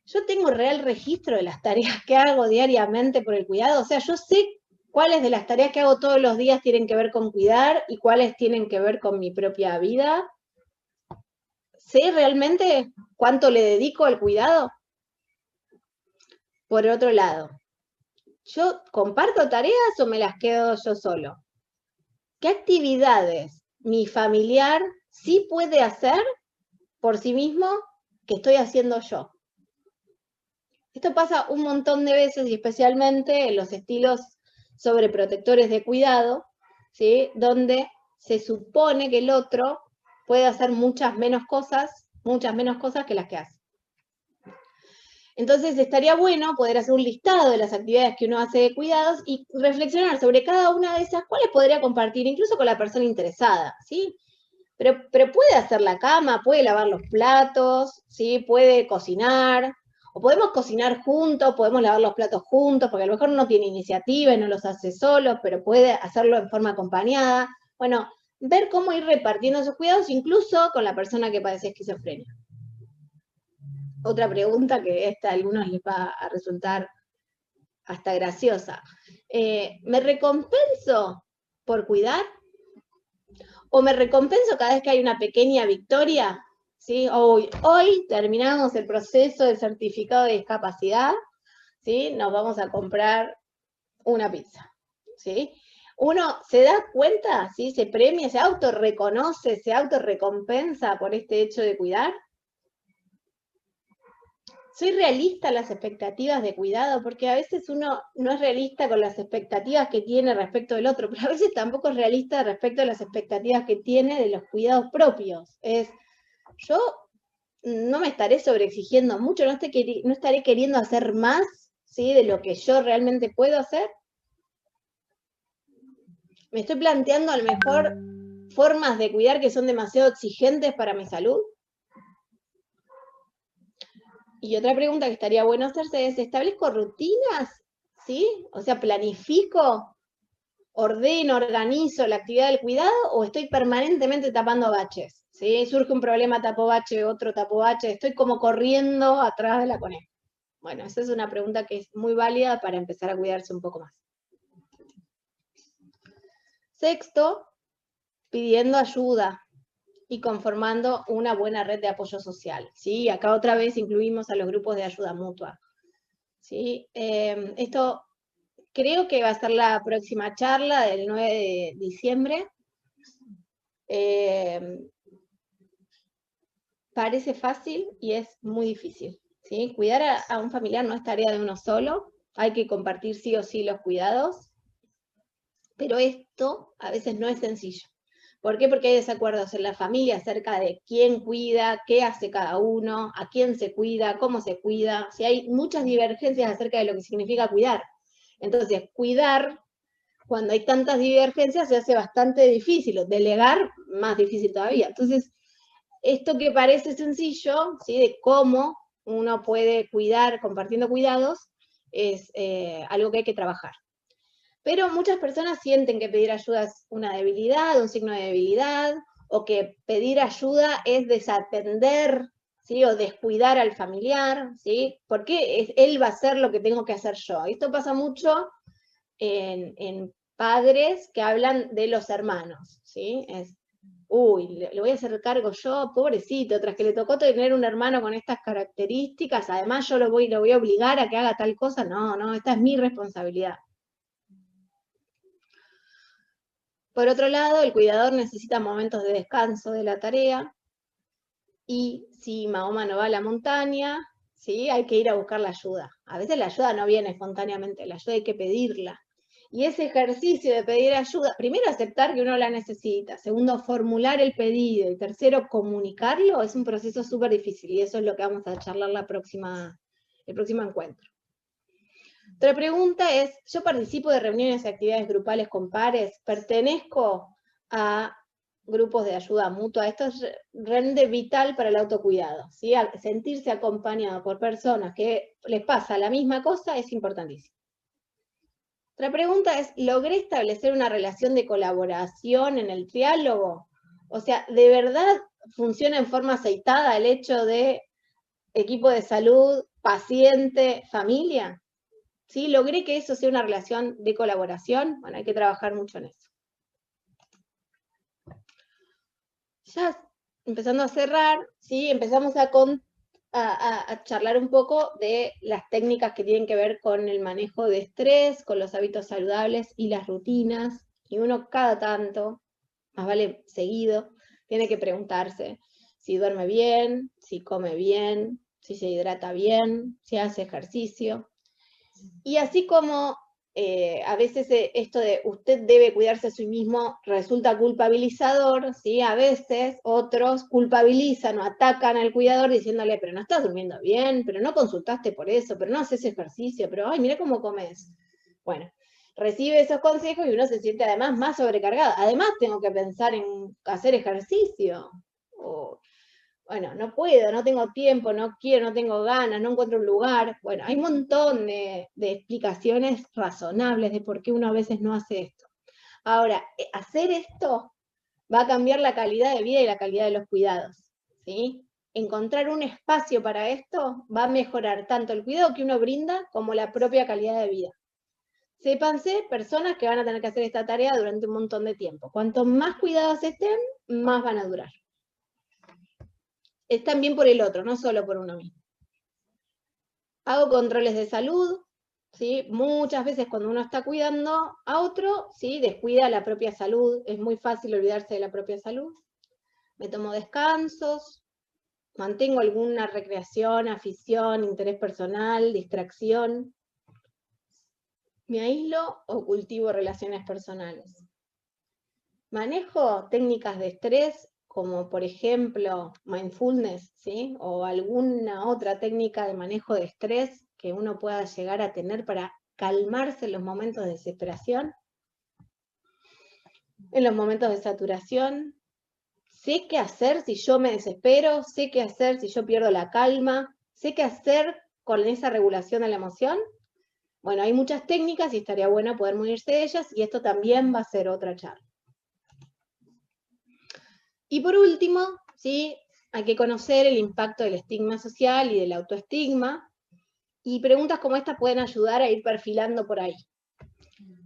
¿Yo tengo real registro de las tareas que hago diariamente por el cuidado? O sea, yo sé cuáles de las tareas que hago todos los días tienen que ver con cuidar y cuáles tienen que ver con mi propia vida. ¿Sé realmente cuánto le dedico al cuidado? Por otro lado, ¿yo comparto tareas o me las quedo yo solo? ¿Qué actividades mi familiar sí puede hacer por sí mismo que estoy haciendo yo? Esto pasa un montón de veces y especialmente en los estilos sobreprotectores de cuidado, ¿sí? Donde se supone que el otro puede hacer muchas menos cosas que las que hace. Entonces estaría bueno poder hacer un listado de las actividades que uno hace de cuidados y reflexionar sobre cada una de esas, cuáles podría compartir, incluso con la persona interesada, ¿sí? Pero puede hacer la cama, puede lavar los platos, ¿sí? Puede cocinar, o podemos cocinar juntos, podemos lavar los platos juntos, porque a lo mejor no tiene iniciativa y no los hace solo, pero puede hacerlo en forma acompañada. Bueno, ver cómo ir repartiendo esos cuidados, incluso con la persona que padece esquizofrenia. Otra pregunta que a algunos les va a resultar hasta graciosa. ¿Me recompenso por cuidar? o me recompenso cada vez que hay una pequeña victoria, ¿sí? Hoy terminamos el proceso del certificado de discapacidad, ¿sí? Nos vamos a comprar una pizza, ¿sí? Uno se da cuenta, ¿sí? Se premia, se autorreconoce, se autorrecompensa por este hecho de cuidar. Soy realista en las expectativas de cuidado, porque a veces uno no es realista con las expectativas que tiene respecto del otro, pero a veces tampoco es realista respecto a las expectativas que tiene de los cuidados propios. Yo no me estaré sobreexigiendo mucho, no estaré queriendo hacer más, ¿sí? De lo que yo realmente puedo hacer. Me estoy planteando a lo mejor formas de cuidar que son demasiado exigentes para mi salud. Y otra pregunta que estaría bueno hacerse es, ¿establezco rutinas? ¿Sí? O sea, ¿planifico, ordeno, organizo la actividad del cuidado o estoy permanentemente tapando baches? ¿Sí? Surge un problema, tapo bache, otro tapo bache, estoy como corriendo atrás de la coneja. Bueno, esa es una pregunta que es muy válida para empezar a cuidarse un poco más. Sexto, pidiendo ayuda y conformando una buena red de apoyo social, ¿sí? Acá otra vez incluimos a los grupos de ayuda mutua, ¿sí? Esto creo que va a ser la próxima charla del 9 de diciembre. Parece fácil y es muy difícil, ¿sí? Cuidar a un familiar no es tarea de uno solo, hay que compartir sí o sí los cuidados, pero esto a veces no es sencillo. ¿Por qué? Porque hay desacuerdos en la familia acerca de quién cuida, qué hace cada uno, a quién se cuida, cómo se cuida. Si hay muchas divergencias acerca de lo que significa cuidar. Entonces, cuidar, cuando hay tantas divergencias, se hace bastante difícil. Delegar, más difícil todavía. Entonces, esto que parece sencillo, ¿sí? De cómo uno puede cuidar compartiendo cuidados, es algo que hay que trabajar. Pero muchas personas sienten que pedir ayuda es una debilidad, un signo de debilidad, o que pedir ayuda es desatender, ¿sí? O descuidar al familiar, ¿sí? Porque él va a hacer lo que tengo que hacer yo. Esto pasa mucho en padres que hablan de los hermanos, ¿sí? Le voy a hacer cargo yo, pobrecito, tras que le tocó tener un hermano con estas características, además yo lo voy a obligar a que haga tal cosa. No, esta es mi responsabilidad. Por otro lado, el cuidador necesita momentos de descanso de la tarea, y si Mahoma no va a la montaña, ¿sí? Hay que ir a buscar la ayuda. A veces la ayuda no viene espontáneamente, la ayuda hay que pedirla. Y ese ejercicio de pedir ayuda, primero aceptar que uno la necesita, segundo formular el pedido, y tercero comunicarlo, es un proceso súper difícil, y eso es lo que vamos a charlar el próximo encuentro. Otra pregunta es, ¿yo participo de reuniones y actividades grupales con pares? ¿Pertenezco a grupos de ayuda mutua? Esto es realmente vital para el autocuidado, ¿sí? Sentirse acompañado por personas que les pasa la misma cosa es importantísimo. Otra pregunta es, ¿logré establecer una relación de colaboración en el diálogo? O sea, ¿de verdad funciona en forma aceitada el hecho de equipo de salud, paciente, familia? ¿Sí? ¿Logré que eso sea una relación de colaboración? Bueno, hay que trabajar mucho en eso. Ya empezando a cerrar, ¿sí? Empezamos a charlar un poco de las técnicas que tienen que ver con el manejo de estrés, con los hábitos saludables y las rutinas. Y uno cada tanto, más vale seguido, tiene que preguntarse si duerme bien, si come bien, si se hidrata bien, si hace ejercicio. Y así como a veces esto de usted debe cuidarse a sí mismo resulta culpabilizador, ¿sí? A veces otros culpabilizan o atacan al cuidador diciéndole, pero no estás durmiendo bien, pero no consultaste por eso, pero no haces ejercicio, pero ay, mira cómo comes. Bueno, recibe esos consejos y uno se siente además más sobrecargado. Además tengo que pensar en hacer ejercicio. Bueno, no puedo, no tengo tiempo, no quiero, no tengo ganas, no encuentro un lugar. Bueno, hay un montón de explicaciones razonables de por qué uno a veces no hace esto. Ahora, hacer esto va a cambiar la calidad de vida y la calidad de los cuidados, ¿sí? Encontrar un espacio para esto va a mejorar tanto el cuidado que uno brinda como la propia calidad de vida. sépanse, personas que van a tener que hacer esta tarea durante un montón de tiempo. Cuanto más cuidados estén, más van a durar. Es también por el otro, no solo por uno mismo. Hago controles de salud, ¿sí? Muchas veces cuando uno está cuidando a otro, ¿sí? Descuida la propia salud, es muy fácil olvidarse de la propia salud. Me tomo descansos, mantengo alguna recreación, afición, interés personal, distracción. Me aíslo o cultivo relaciones personales. Manejo técnicas de estrés, como por ejemplo mindfulness, ¿sí? O alguna otra técnica de manejo de estrés que uno pueda llegar a tener para calmarse en los momentos de desesperación, en los momentos de saturación. Sé qué hacer si yo me desespero, sé qué hacer si yo pierdo la calma, sé qué hacer con esa regulación de la emoción. Bueno, hay muchas técnicas y estaría bueno poder munirse de ellas, y esto también va a ser otra charla. Y por último, ¿sí? Hay que conocer el impacto del estigma social y del autoestigma, y preguntas como esta pueden ayudar a ir perfilando por ahí.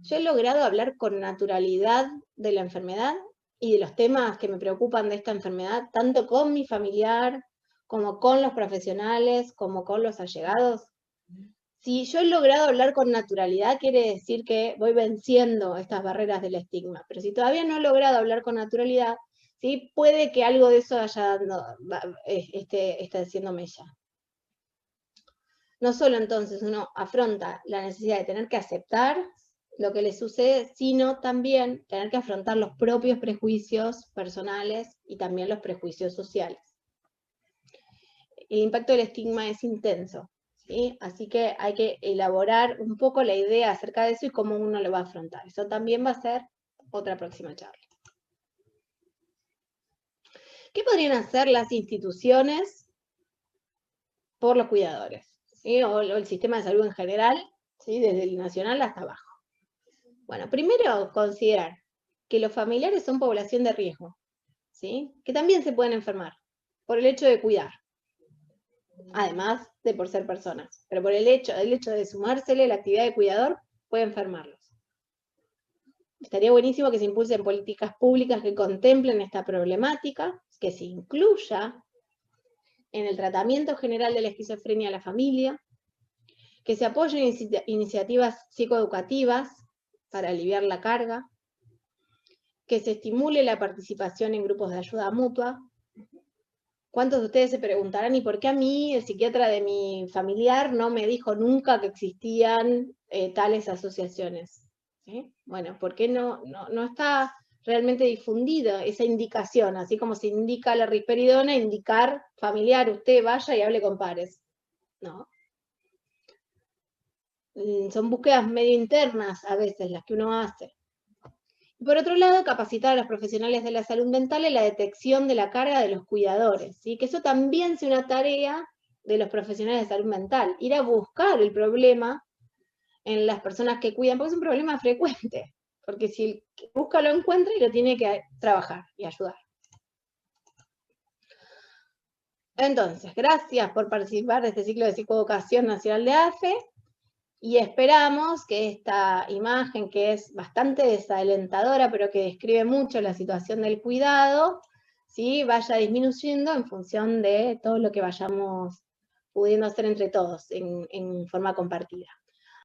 Yo he logrado hablar con naturalidad de la enfermedad y de los temas que me preocupan de esta enfermedad, tanto con mi familiar, como con los profesionales, como con los allegados. Si yo he logrado hablar con naturalidad, quiere decir que voy venciendo estas barreras del estigma. Pero si todavía no he logrado hablar con naturalidad, ¿sí? Puede que algo de eso esté haciendo mella. No solo entonces uno afronta la necesidad de tener que aceptar lo que le sucede, sino también tener que afrontar los propios prejuicios personales y también los prejuicios sociales. El impacto del estigma es intenso, ¿sí? Así que hay que elaborar un poco la idea acerca de eso y cómo uno lo va a afrontar. Eso también va a ser otra próxima charla. ¿Qué podrían hacer las instituciones por los cuidadores? ¿Sí? O el sistema de salud en general, ¿sí? Desde el nacional hasta abajo. Bueno, primero considerar que los familiares son población de riesgo, ¿sí? Que también se pueden enfermar por el hecho de cuidar, además de por ser personas, pero por el hecho de sumársele la actividad de cuidador puede enfermarlos. Estaría buenísimo que se impulsen políticas públicas que contemplen esta problemática, que se incluya en el tratamiento general de la esquizofrenia a la familia, que se apoyen iniciativas psicoeducativas para aliviar la carga, que se estimule la participación en grupos de ayuda mutua. ¿Cuántos de ustedes se preguntarán, ¿y por qué a mí, el psiquiatra de mi familiar, no me dijo nunca que existían tales asociaciones? ¿Sí? Bueno, ¿por qué no está realmente difundida esa indicación? Así como se indica la risperidona, indicar familiar, usted vaya y hable con pares. No. Son búsquedas medio internas a veces las que uno hace. Por otro lado, capacitar a los profesionales de la salud mental en la detección de la carga de los cuidadores, ¿sí? Que eso también sea una tarea de los profesionales de salud mental, ir a buscar el problema en las personas que cuidan, porque es un problema frecuente, porque si el que busca lo encuentra y lo tiene que trabajar y ayudar. Entonces, gracias por participar de este ciclo de Psicoeducación Nacional de AFE, y esperamos que esta imagen, que es bastante desalentadora, pero que describe mucho la situación del cuidado, ¿sí? Vaya disminuyendo en función de todo lo que vayamos pudiendo hacer entre todos en forma compartida.